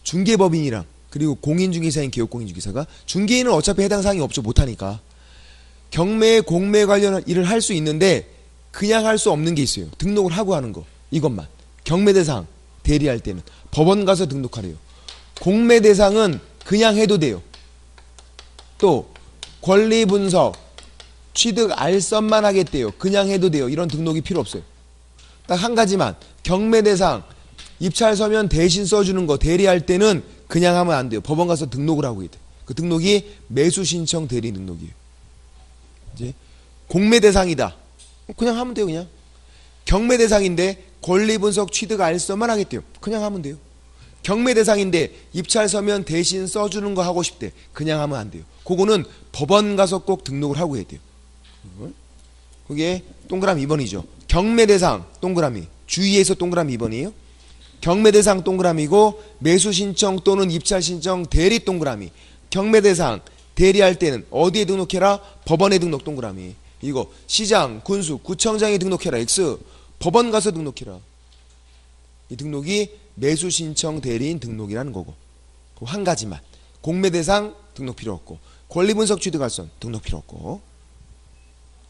중개법인이랑 그리고 공인중개사인 기업공인중개사가. 중개인은 어차피 해당 사항이 없죠. 못하니까. 경매, 공매 관련 일을 할 수 있는데 그냥 할 수 없는 게 있어요. 등록을 하고 하는 거. 이것만. 경매 대상 대리할 때는 법원 가서 등록하래요. 공매 대상은 그냥 해도 돼요. 또 권리 분석, 취득 알선만 하겠대요. 그냥 해도 돼요. 이런 등록이 필요 없어요. 딱 한 가지만, 경매 대상 입찰 서면 대신 써주는 거 대리할 때는 그냥 하면 안 돼요. 법원 가서 등록을 하고 해야 돼. 그 등록이 매수 신청 대리 등록이에요. 이제 공매 대상이다. 그냥 하면 돼요. 그냥. 경매 대상인데 권리 분석, 취득 알선만 하겠대요. 그냥 하면 돼요. 경매 대상인데 입찰 서면 대신 써주는 거 하고 싶대. 그냥 하면 안 돼요. 그거는 법원 가서 꼭 등록을 하고 해야 돼요. 그게 동그라미 2번이죠. 경매 대상 동그라미, 주의해서 동그라미 2번이에요. 경매 대상 동그라미고, 매수 신청 또는 입찰 신청 대리 동그라미. 경매 대상 대리할 때는 어디에 등록해라? 법원에 등록 동그라미. 이거 시장, 군수, 구청장에 등록해라. X. 법원 가서 등록해라. 이 등록이 매수 신청 대리인 등록이라는 거고. 그 한 가지만. 공매대상 등록 필요 없고, 권리분석 취득할손 등록 필요 없고.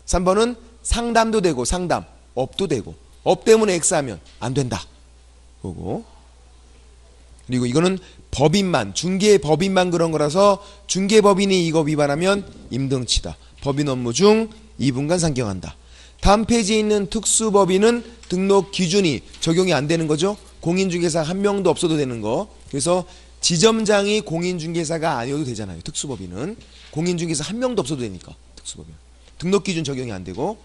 3번은 상담도 되고 상담, 업도 되고, 업 때문에 X하면 안 된다. 그거고. 그리고 이거는 법인만, 중개법인만 그런 거라서 중개법인이 이거 위반하면 임등치다. 법인 업무 중 2분간 상경한다. 다음 페이지에 있는 특수법인은 등록 기준이 적용이 안 되는 거죠. 공인중개사 한 명도 없어도 되는 거. 그래서 지점장이 공인중개사가 아니어도 되잖아요. 특수법인은 공인중개사 한 명도 없어도 되니까. 특수법인 등록 기준 적용이 안 되고,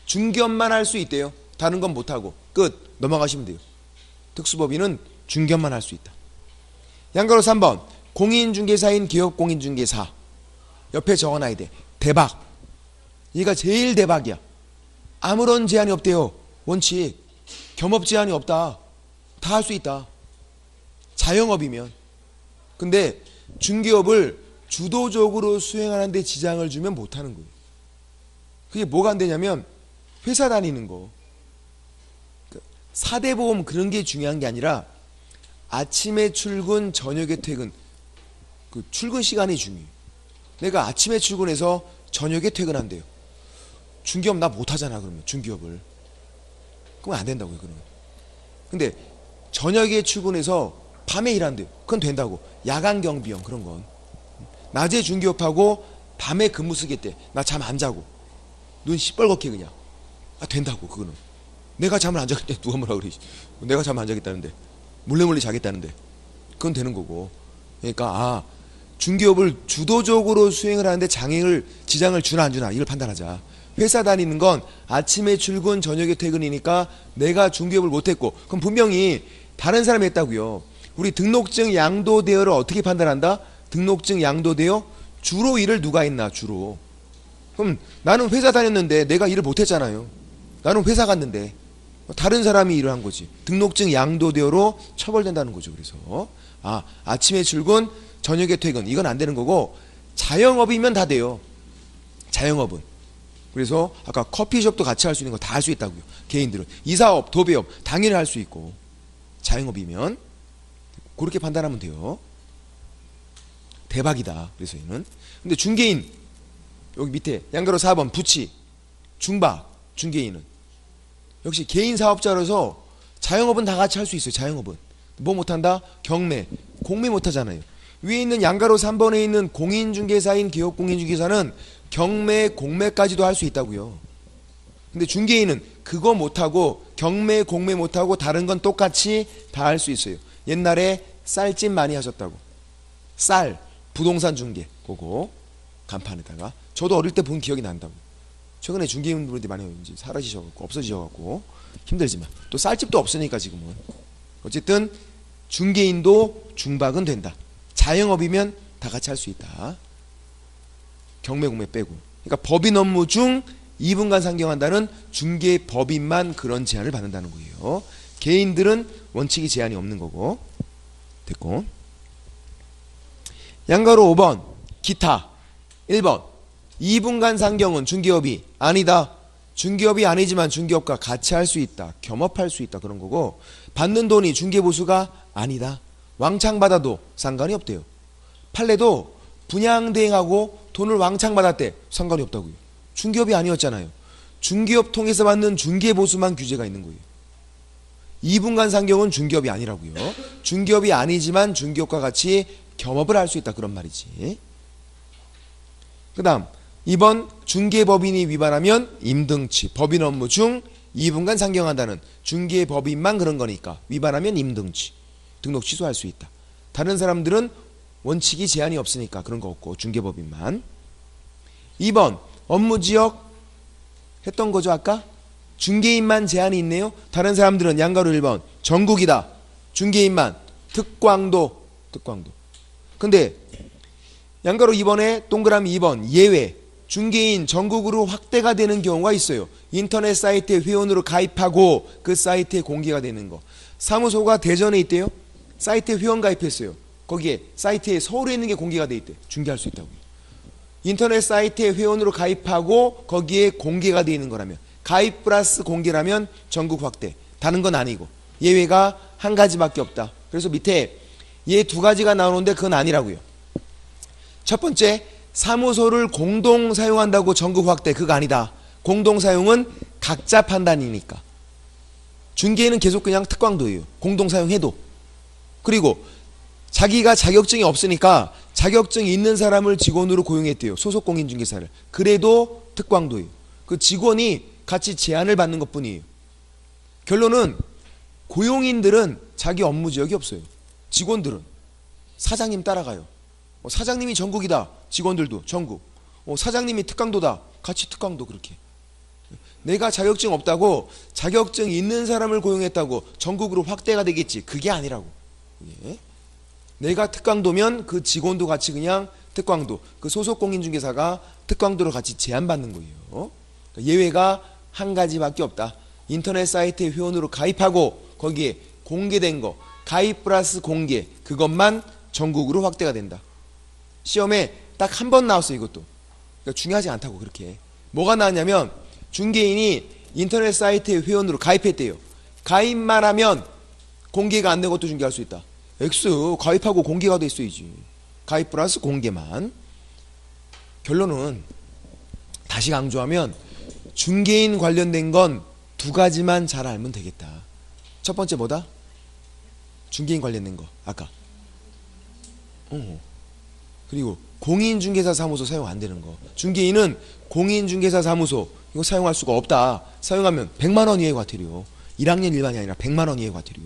중개업만 할 수 있대요. 다른 건 못하고 끝. 넘어가시면 돼요. 특수법인은 중개업만 할 수 있다. 양가로 3번 공인중개사인 기업공인중개사 옆에 적어놔야 돼. 대박. 얘가 제일 대박이야. 아무런 제한이 없대요. 원칙 겸업 제한이 없다. 다 할 수 있다. 자영업이면. 근데 중개업을 주도적으로 수행하는데 지장을 주면 못하는 거예요. 그게 뭐가 안 되냐면 회사 다니는 거, 4대 보험 그런 게 중요한 게 아니라 아침에 출근, 저녁에 퇴근, 그 출근 시간이 중요해요. 내가 아침에 출근해서 저녁에 퇴근한대요. 중개업 나 못하잖아. 그러면 중개업을. 그럼 안 된다고요. 그러면. 근데 저녁에 출근해서 밤에 일한대요. 그건 된다고. 야간 경비용 그런 건. 낮에 중개업하고 밤에 근무 쓰겠대. 나 잠 안 자고 눈 시뻘겋게 그냥. 아 된다고. 그거는. 내가 잠을 안 자겠다. 누가 뭐라 그래. 내가 잠 안 자겠다는데. 몰래 자겠다는데. 그건 되는 거고. 그러니까 중개업을 주도적으로 수행을 하는데 지장을 주나 안 주나 이걸 판단하자. 회사 다니는 건 아침에 출근 저녁에 퇴근이니까 내가 중개업을 못했고, 그럼 분명히 다른 사람이 했다고요. 우리 등록증 양도대여를 어떻게 판단한다? 등록증 양도대여 주로 일을 누가 했나. 주로. 그럼 나는 회사 다녔는데 내가 일을 못했잖아요. 나는 회사 갔는데 다른 사람이 일을 한 거지. 등록증 양도대여로 처벌된다는 거죠. 그래서 아침에 출근 저녁에 퇴근 이건 안 되는 거고, 자영업이면 다 돼요. 자영업은. 그래서 아까 커피숍도 같이 할 수 있는 거 다 할 수 있다고요. 개인들은. 이사업, 도배업 당연히 할 수 있고, 자영업이면 그렇게 판단하면 돼요. 대박이다. 그래서 얘는. 근데 중개인 여기 밑에 양가로 4번 부치 중박 중개인은 역시 개인 사업자로서 자영업은 다 같이 할 수 있어요. 자영업은 뭐 못한다? 경매, 공매 못하잖아요. 위에 있는 양가로 3번에 있는 공인중개사인 기업공인중개사는 경매, 공매까지도 할 수 있다고요. 근데 중개인은 그거 못하고 경매, 공매 못하고 다른 건 똑같이 다 할 수 있어요. 옛날에 쌀집 많이 하셨다고. 쌀, 부동산 중개 그거 간판에다가. 저도 어릴 때 본 기억이 난다고. 최근에 중개인분들이 많이 이제 사라지셔갖고 없어지셔갖고 힘들지만 또 쌀집도 없으니까 지금은. 어쨌든 중개인도 중박은 된다. 자영업이면 다 같이 할 수 있다. 경매 공매 빼고. 그러니까 법인 업무 중 2분간 상경한다는 중개법인만 그런 제한을 받는다는 거예요. 개인들은 원칙이 제한이 없는 거고. 됐고. 양가로 5번 기타. 1번 2분간 상경은 중개업이 아니다. 중개업이 아니지만 중개업과 같이 할 수 있다. 겸업할 수 있다. 그런 거고, 받는 돈이 중개보수가 아니다. 왕창 받아도 상관이 없대요. 판례도 분양대행하고 돈을 왕창 받았대. 상관이 없다고요. 중개업이 아니었잖아요. 중개업 통해서 받는 중개보수만 규제가 있는 거예요. 2분간 상경은 중개업이 아니라고요. 중개업이 아니지만 중개업과 같이 겸업을 할 수 있다. 그런 말이지. 그 다음 2번 중개법인이 위반하면 임등치. 법인 업무 중 2분간 상경한다는 중개법인만 그런 거니까 위반하면 임등치. 등록 취소할 수 있다. 다른 사람들은 원칙이 제한이 없으니까 그런 거 없고 중개법인만. 2번 업무지역 했던 거죠. 아까 중개인만 제한이 있네요. 다른 사람들은 양가로 1번 전국이다. 중개인만 특광도. 근데 양가로 2번에 동그라미 2번 예외. 중개인 전국으로 확대가 되는 경우가 있어요. 인터넷 사이트에 회원으로 가입하고 그 사이트에 공개가 되는 거. 사무소가 대전에 있대요. 사이트에 회원 가입했어요. 거기에 사이트에 서울에 있는 게 공개가 돼 있대. 중개할 수 있다고요. 인터넷 사이트에 회원으로 가입하고 거기에 공개가 되어 있는 거라면, 가입 플러스 공개라면 전국 확대. 다른 건 아니고 예외가 한 가지밖에 없다. 그래서 밑에 얘 두 가지가 나오는데 그건 아니라고요. 첫 번째, 사무소를 공동 사용한다고 전국 확대, 그거 아니다. 공동 사용은 각자 판단이니까. 중개인은 계속 그냥 특광도예요. 공동 사용해도. 그리고 자기가 자격증이 없으니까 자격증이 있는 사람을 직원으로 고용했대요. 소속 공인중개사를. 그래도 특광도예요. 그 직원이 같이 제한을 받는 것뿐이에요. 결론은 고용인들은 자기 업무 지역이 없어요. 직원들은 사장님 따라가요. 사장님이 전국이다. 직원들도 전국. 사장님이 특강도다. 같이 특강도. 그렇게. 내가 자격증 없다고 자격증 있는 사람을 고용했다고 전국으로 확대가 되겠지. 그게 아니라고. 예. 내가 특강도면 그 직원도 같이 그냥 특강도, 그 소속 공인중개사가 특강도로 같이 제한받는 거예요. 예외가 한 가지밖에 없다. 인터넷 사이트에 회원으로 가입하고 거기에 공개된 거, 가입 플러스 공개, 그것만 전국으로 확대가 된다. 시험에 딱 한 번 나왔어요. 이것도. 그러니까 중요하지 않다고. 그렇게 뭐가 나왔냐면 중개인이 인터넷 사이트에 회원으로 가입했대요. 가입만 하면 공개가 안 된 것도 중개할 수 있다. X 가입하고 공개가 돼 있어야지. 가입 플러스 공개만. 결론은 다시 강조하면 중개인 관련된 건 두 가지만 잘 알면 되겠다. 첫 번째 뭐다? 중개인 관련된 거 아까. 그리고 공인중개사 사무소 사용 안 되는 거. 중개인은 공인중개사 사무소 이거 사용할 수가 없다. 사용하면 100만 원 이하의 과태료. 1학년 일반이 아니라 100만 원 이하의 과태료.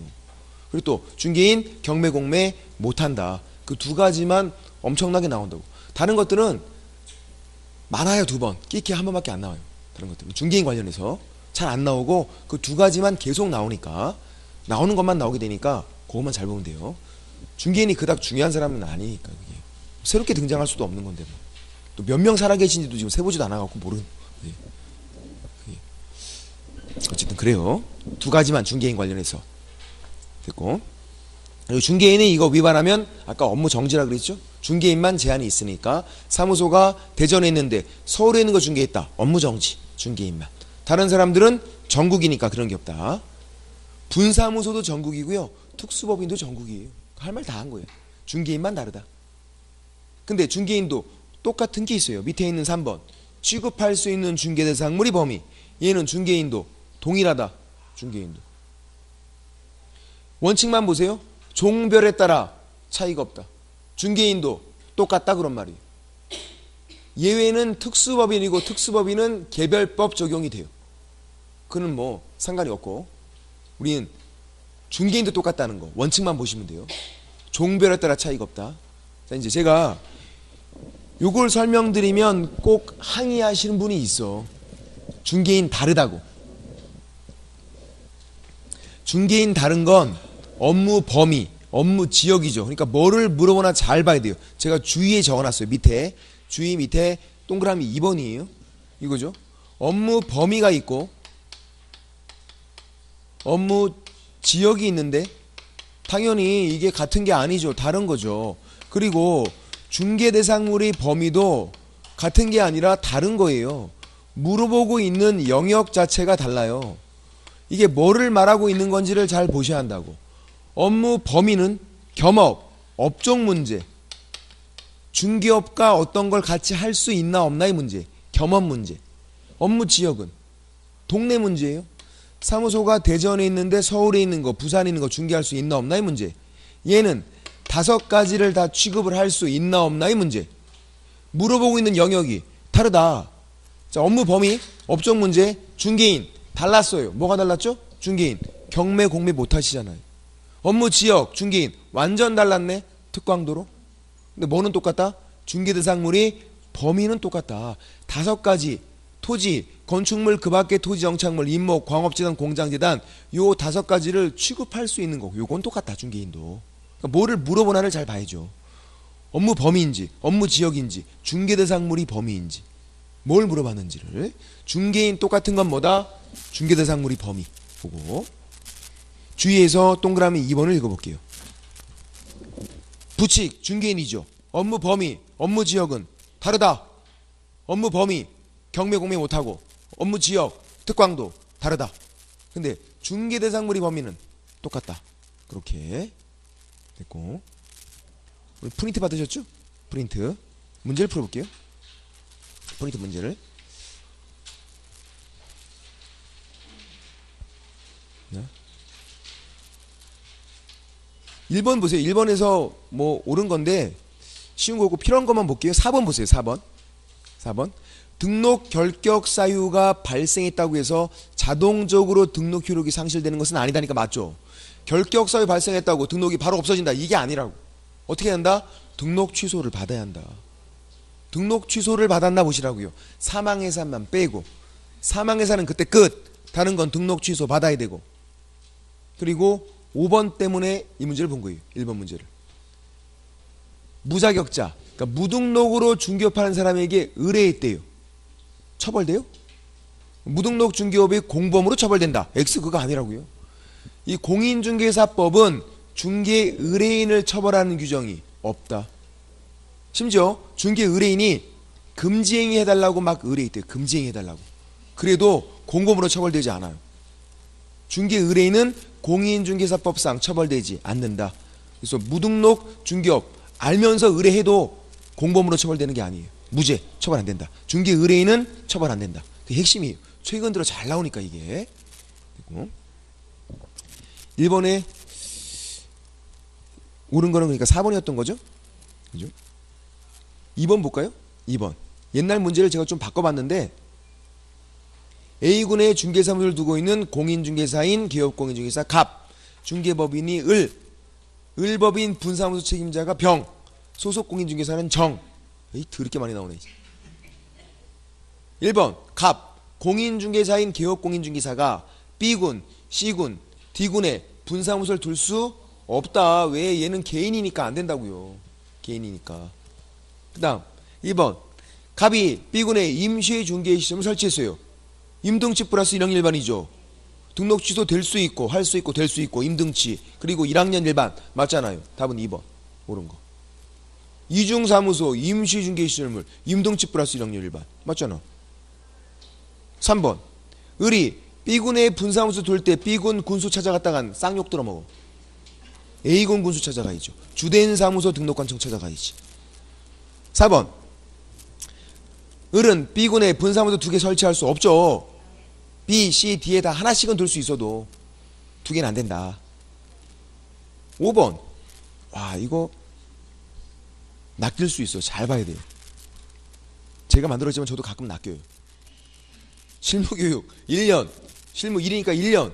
그리고 또 중개인 경매 공매 못한다. 그 두 가지만 엄청나게 나온다고. 다른 것들은 많아요. 2번. 끼끼 한 번밖에 안 나와요. 다른 것들은 중개인 관련해서 잘 안 나오고 그 두 가지만 계속 나오니까, 나오는 것만 나오게 되니까 그것만 잘 보면 돼요. 중개인이 그닥 중요한 사람은 아니니까. 그게 새롭게 등장할 수도 없는 건데 또 몇 명 살아계신지도 지금 세보지도 않아갖고 모르는. 네. 어쨌든 그래요. 두 가지만 중개인 관련해서 됐고, 그리고 중개인이 이거 위반하면 아까 업무 정지라 그랬죠. 중개인만 제한이 있으니까 사무소가 대전에 있는데 서울에 있는 거 중개했다. 업무 정지. 중개인만. 다른 사람들은 전국이니까 그런 게 없다. 분사무소도 전국이고요. 특수법인도 전국이에요. 할 말 다 한 거예요. 중개인만 다르다. 근데 중개인도 똑같은 게 있어요. 밑에 있는 3번. 취급할 수 있는 중개대상물이 범위. 얘는 중개인도 동일하다. 중개인도. 원칙만 보세요. 종별에 따라 차이가 없다. 중개인도 똑같다 그런 말이에요. 예외는 특수법인이고 특수법인은 개별법 적용이 돼요. 그는 뭐 상관이 없고, 우리는 중개인도 똑같다는 거 원칙만 보시면 돼요. 종별에 따라 차이가 없다. 자, 이제 제가 요걸 설명드리면 꼭 항의하시는 분이 있어. 중개인 다르다고. 중개인 다른 건 업무 범위, 업무 지역이죠. 그러니까 뭐를 물어보나 잘 봐야 돼요. 제가 주의에 적어놨어요. 밑에. 주의 밑에 동그라미 2번이에요. 이거죠. 업무 범위가 있고 업무 지역이 있는데 당연히 이게 같은 게 아니죠. 다른 거죠. 그리고 중개대상물의 범위도 같은 게 아니라 다른 거예요. 물어보고 있는 영역 자체가 달라요. 이게 뭐를 말하고 있는 건지를 잘 보셔야 한다고. 업무 범위는 겸업, 업종 문제, 중개업과 어떤 걸 같이 할 수 있나 없나의 문제, 겸업 문제. 업무 지역은 동네 문제예요. 사무소가 대전에 있는데 서울에 있는 거, 부산에 있는 거 중개할 수 있나 없나의 문제. 얘는 5가지를 다 취급을 할 수 있나 없나의 문제. 물어보고 있는 영역이 다르다. 자, 업무 범위, 업종 문제, 중개인 달랐어요. 뭐가 달랐죠? 중개인 경매 공매 못 하시잖아요. 업무 지역 중개인 완전 달랐네. 특광도로. 근데 뭐는 똑같다? 중개대상물이 범위는 똑같다. 5가지 토지, 건축물 그 밖의 토지 정착물, 임목, 광업재단, 공장재단 요 5가지를 취급할 수 있는 거. 요건 똑같다. 중개인도. 그러니까 뭐를 물어보나를 잘 봐야죠. 업무 범위인지, 업무 지역인지, 중개대상물이 범위인지, 뭘 물어봤는지를. 중개인 똑같은 건 뭐다? 중개대상물이 범위 보고. 주의해서 동그라미 2번을 읽어볼게요. 부칙 중개인이죠. 업무 범위, 업무 지역은 다르다. 업무 범위 경매 공매 못하고, 업무 지역 특광도 다르다. 근데 중개대상물이 범위는 똑같다. 그렇게 됐고, 우리 프린트 받으셨죠? 프린트. 문제를 풀어볼게요. 포인트 문제를. 네. 1번 보세요. 1번에서 뭐 옳은 건데 쉬운 거고 필요한 것만 볼게요. 4번 보세요. 4번. 등록 결격 사유가 발생했다고 해서 자동적으로 등록 효력이 상실되는 것은 아니다니까 맞죠? 결격 사유 발생했다고 등록이 바로 없어진다. 이게 아니라고. 어떻게 한다? 등록 취소를 받아야 한다. 등록 취소를 받았나 보시라고요. 사망해산만 빼고. 사망해산은 그때 끝. 다른 건 등록 취소 받아야 되고. 그리고 5번 때문에 이 문제를 본 거예요. 1번 문제를. 무자격자, 그러니까 무등록으로 중개업하는 사람에게 의뢰했대요. 처벌돼요? 무등록 중개업이 공범으로 처벌된다. X 그거 아니라고요. 이 공인중개사법은 중개 의뢰인을 처벌하는 규정이 없다. 심지어 중개 의뢰인이 금지행위 해달라고 막 의뢰했대요. 금지행위 해달라고. 그래도 공범으로 처벌되지 않아요. 중개 의뢰인은 공인중개사법상 처벌되지 않는다. 그래서 무등록 중개업 알면서 의뢰해도 공범으로 처벌되는 게 아니에요. 무죄 처벌 안 된다. 중개 의뢰인은 처벌 안 된다. 그게 핵심이에요. 최근 들어 잘 나오니까 이게. 1번에 옳은 거는 그러니까 4번이었던 거죠. 그죠? 2번 볼까요? 2번. 옛날 문제를 제가 좀 바꿔봤는데 A군의 중개사무소를 두고 있는 공인중개사인 기업공인중개사 갑, 중개법인이 을법인 분사무소 책임자가 병, 소속공인중개사는 정. 에이, 더럽게 많이 나오네. 1번 갑, 공인중개사인 기업공인중개사가 B군, C군, D군에 분사무소를 둘 수 없다. 왜? 얘는 개인이니까 안 된다고요. 개인이니까. 그 다음 2번 갑이 B군에 임시중개 시스템을 설치했어요. 임등치 플러스 1학년 일반이죠. 등록 취소 될 수 있고 할 수 있고 될 수 있고 임등치 그리고 1학년 일반 맞잖아요. 답은 2번 옳은 거. 이중사무소 임시중개시설물 임등치 플러스 1학년 일반 맞잖아. 3번 을이 B군의 분사무소 돌 때 B군 군수 찾아갔다간 쌍욕 들어먹어. A군 군수 찾아가야죠. 주된 사무소 등록관청 찾아가야지. 4번 을은 B군에 분사무소 2개 설치할 수 없죠. B, C, D에 다 하나씩은 둘 수 있어도 2개는 안 된다. 5번 와 이거 낚일 수 있어. 잘 봐야 돼요. 제가 만들었지만 저도 가끔 낚여요. 실무교육 1년 실무 1이니까 1년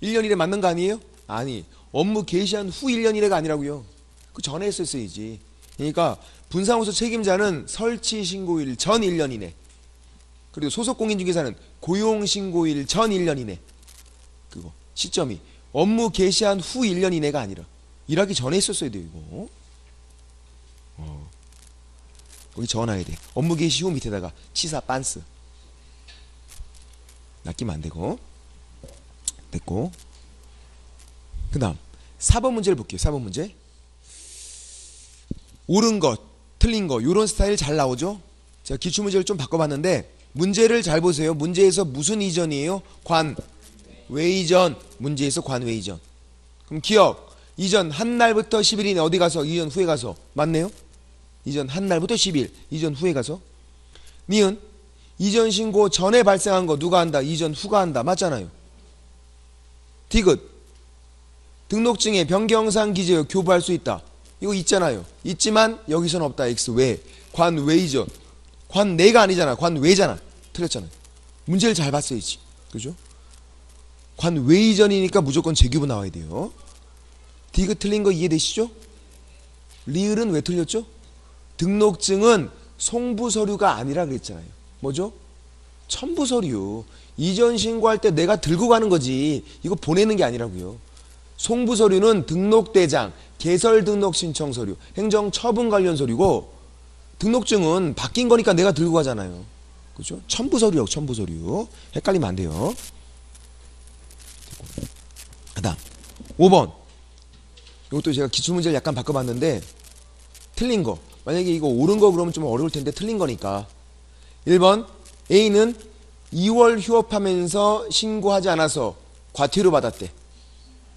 1년 이래 맞는 거 아니에요? 아니 업무 개시한 후 1년 이래가 아니라고요. 그 전에 했었어야지. 그러니까 분사무소 책임자는 설치 신고일 전 1년 이내 그리고 소속공인중개사는 고용신고일 전 1년 이내 그거 시점이 업무 개시한 후 1년 이내가 아니라 일하기 전에 했었어야 돼요. 이거 거기 적어놔야 돼. 업무 개시 후 밑에다가 치사 빤스 낚이면 안 되고 됐고. 그 다음 4번 문제를 볼게요. 4번 문제 옳은 것 틀린 거 요런 스타일 잘 나오죠. 제가 기출문제를 좀 바꿔봤는데 문제를 잘 보세요. 문제에서 무슨 이전이에요? 관, 외 이전. 문제에서 관, 외 이전. 그럼 기억 이전 한 날부터 10일 이내 어디 가서 이전 후에 가서 맞네요. 이전 한 날부터 10일 이전 후에 가서. 니은 이전 신고 전에 발생한 거 누가 한다? 이전 후가 한다. 맞잖아요. 디귿 등록증에 변경상 기재로 교부할 수 있다. 이거 있잖아요. 있지만 여기서는 없다. X 왜? 관 외 이전. 관 내가 아니잖아. 관 외잖아. 틀렸잖아요. 문제를 잘 봤어야지. 그죠? 관 외 이전이니까 무조건 재교부 나와야 돼요. 디귿 틀린 거 이해되시죠? 리을은 왜 틀렸죠? 등록증은 송부서류가 아니라 그랬잖아요. 뭐죠? 첨부서류. 이전 신고할 때 내가 들고 가는 거지. 이거 보내는 게 아니라고요. 송부서류는 등록대장, 개설등록신청서류, 행정처분 관련 서류고 등록증은 바뀐 거니까 내가 들고 가잖아요. 그죠? 첨부서류라고 첨부서류. 헷갈리면 안 돼요. 그 다음 5번 이것도 제가 기출문제를 약간 바꿔봤는데 틀린 거 만약에 이거 옳은 거 그러면 좀 어려울 텐데 틀린 거니까 1번 A는 2월 휴업하면서 신고하지 않아서 과태료 받았대.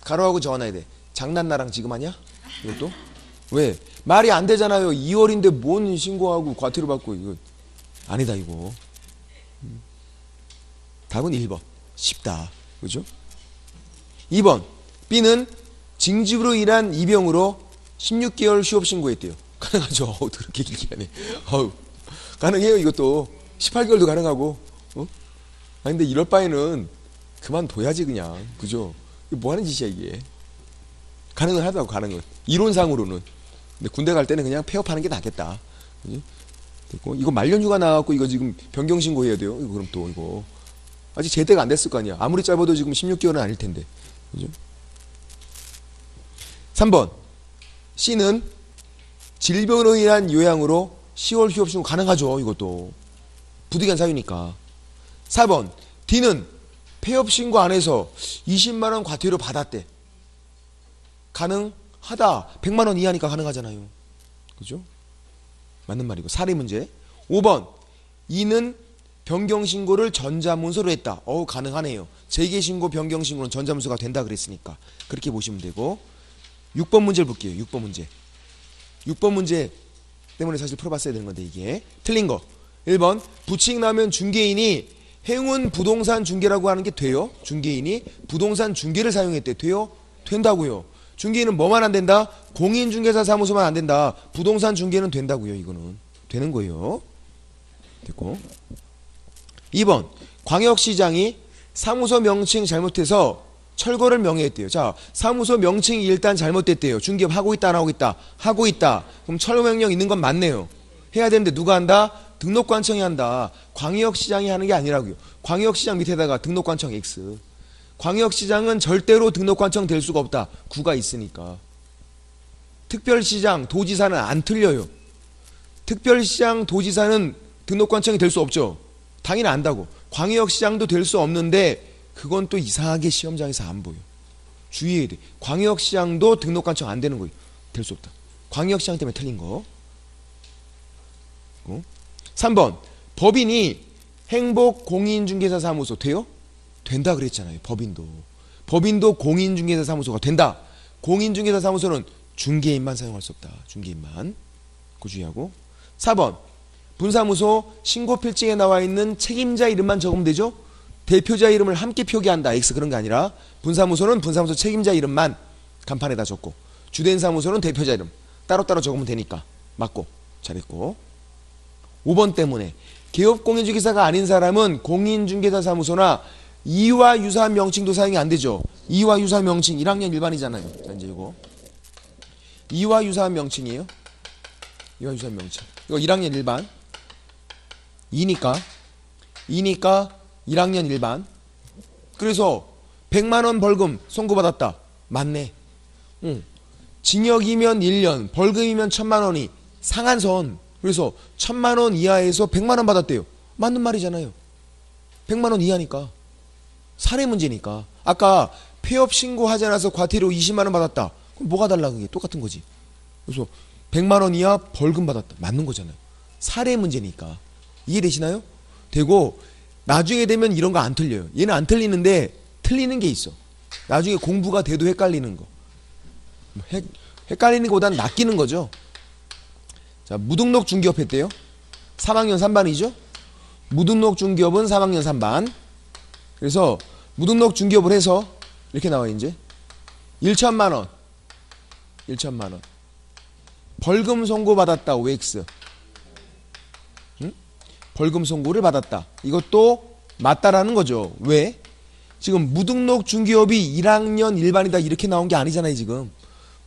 가로하고 적어놔야 돼. 장난 나랑 지금 하냐? 이것도? 왜? 말이 안 되잖아요. 2월인데 뭔 신고하고 과태료 받고. 이거 아니다 이거. 답은 1번. 쉽다. 그죠? 2번. B는 징집으로 인한 입영으로 16개월 휴업 신고했대요. 가능하죠. 어우, 그렇게 길게 하네. 어우, 가능해요, 이것도. 18개월도 가능하고. 어? 아니, 근데 이럴 바에는 그만둬야지, 그냥. 그죠? 이게 뭐 하는 짓이야, 이게. 가능은 하다고, 가능은. 이론상으로는. 근데 군대 갈 때는 그냥 폐업하는 게 낫겠다. 그죠? 됐고. 이거 말년휴가 나와갖고 이거 지금 변경신고해야 돼요. 이거 그럼 또, 이거. 아직 제대가 안 됐을 거 아니야. 아무리 짧아도 지금 16개월은 아닐 텐데. 그죠? 3번. C는 질병으로 인한 요양으로 10월 휴업 신고 가능하죠. 이것도. 부득이한 사유니까. 4번. D는 폐업 신고 안 해서 20만 원 과태료 받았대. 가능하다. 100만 원 이하니까 가능하잖아요. 그죠? 맞는 말이고. 사례 문제. 5번. E는 변경신고를 전자문서로 했다. 가능하네요. 재개신고, 변경신고는 전자문서가 된다 그랬으니까. 그렇게 보시면 되고. 6번 문제를 볼게요. 6번 문제. 6번 문제 때문에 사실 풀어봤어야 되는 건데 이게. 틀린 거. 1번. 부칙 나면 중개인이 행운 부동산 중개라고 하는 게 돼요? 중개인이 부동산 중개를 사용했대. 돼요? 된다고요. 중개인은 뭐만 안 된다? 공인중개사 사무소만 안 된다. 부동산 중개는 된다고요. 이거는. 되는 거예요. 됐고. 2번. 광역시장이 사무소 명칭 잘못해서 철거를 명예했대요. 자, 사무소 명칭이 일단 잘못됐대요. 중개업 하고 있다, 안 하고 있다? 하고 있다. 그럼 철거 명령 있는 건 맞네요. 해야 되는데 누가 한다? 등록관청이 한다. 광역시장이 하는 게 아니라고요. 광역시장 밑에다가 등록관청 X. 광역시장은 절대로 등록관청 될 수가 없다. 구가 있으니까. 특별시장, 도지사는 안 틀려요. 특별시장, 도지사는 등록관청이 될 수 없죠. 당연히 안다고. 광역시장도 될 수 없는데 그건 또 이상하게 시험장에서 안 보여. 주의해야 돼. 광역시장도 등록관청 안 되는 거예요. 될 수 없다. 광역시장 때문에 틀린 거. 3번. 법인이 행복공인중개사 사무소 돼요? 된다 그랬잖아요. 법인도 공인중개사 사무소가 된다. 공인중개사 사무소는 중개인만 사용할 수 없다. 중개인만. 그거 주의하고. 4번. 분사무소 신고필증에 나와 있는 책임자 이름만 적으면 되죠? 대표자 이름을 함께 표기한다. X 그런 게 아니라 분사무소는 분사무소 책임자 이름만 간판에다 적고 주된 사무소는 대표자 이름 따로따로 적으면 되니까 맞고. 잘했고. 5번 때문에 개업공인중개사가 아닌 사람은 공인중개사 사무소나 이와 유사한 명칭도 사용이 안 되죠. 이와 유사한 명칭 1학년 일반이잖아요. 자, 이제 이거 이와 유사한 명칭이에요. 이와 유사한 명칭. 이거 1학년 일반. 2니까 1학년 일반. 그래서 100만 원 벌금 선고받았다. 맞네. 징역이면 1년, 벌금이면 1000만 원이 상한선. 그래서 1000만 원 이하에서 100만 원 받았대요. 맞는 말이잖아요. 100만 원 이하니까. 사례 문제니까. 아까 폐업 신고하지 않아서 과태료 20만 원 받았다. 그럼 뭐가 달라 그게? 똑같은 거지. 그래서 100만 원 이하 벌금 받았다. 맞는 거잖아요. 사례 문제니까. 이해되시나요? 되고 나중에 되면 이런 거 안 틀려요. 얘는 안 틀리는데 틀리는 게 있어. 나중에 공부가 돼도 헷갈리는 거. 헷갈리는 것보다는 낚이는 거죠. 자, 무등록 중개업 했대요. 3학년 3반이죠. 무등록 중개업은 3학년 3반. 그래서 무등록 중개업을 해서 이렇게 나와요. 이제 1천만 원. 1천만 원. 벌금 선고받았다. OX. 벌금 선고를 받았다. 이것도 맞다라는 거죠. 왜? 지금 무등록 중개업이 1학년 일반이다 이렇게 나온 게 아니잖아요. 지금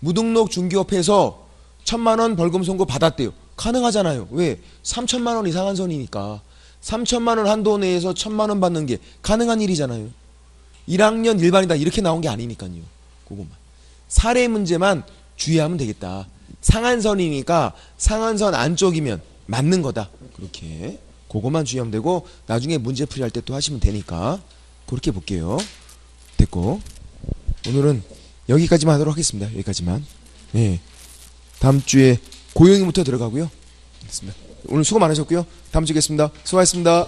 무등록 중개업해서 1000만 원 벌금 선고 받았대요. 가능하잖아요. 왜? 3000만 원 이상한 선이니까 3000만 원 한도 내에서 1000만 원 받는 게 가능한 일이잖아요. 1학년 일반이다 이렇게 나온 게 아니니까요. 그것만 사례 문제만 주의하면 되겠다. 상한선이니까 상한선 안쪽이면 맞는 거다. 그렇게 그것만 주의하면 되고 나중에 문제풀이 할 때 또 하시면 되니까 그렇게 볼게요. 됐고 오늘은 여기까지만 하도록 하겠습니다. 여기까지만. 네. 다음 주에 고용이부터 들어가고요. 됐습니다. 오늘 수고 많으셨고요. 다음 주에 뵙겠습니다. 수고하셨습니다.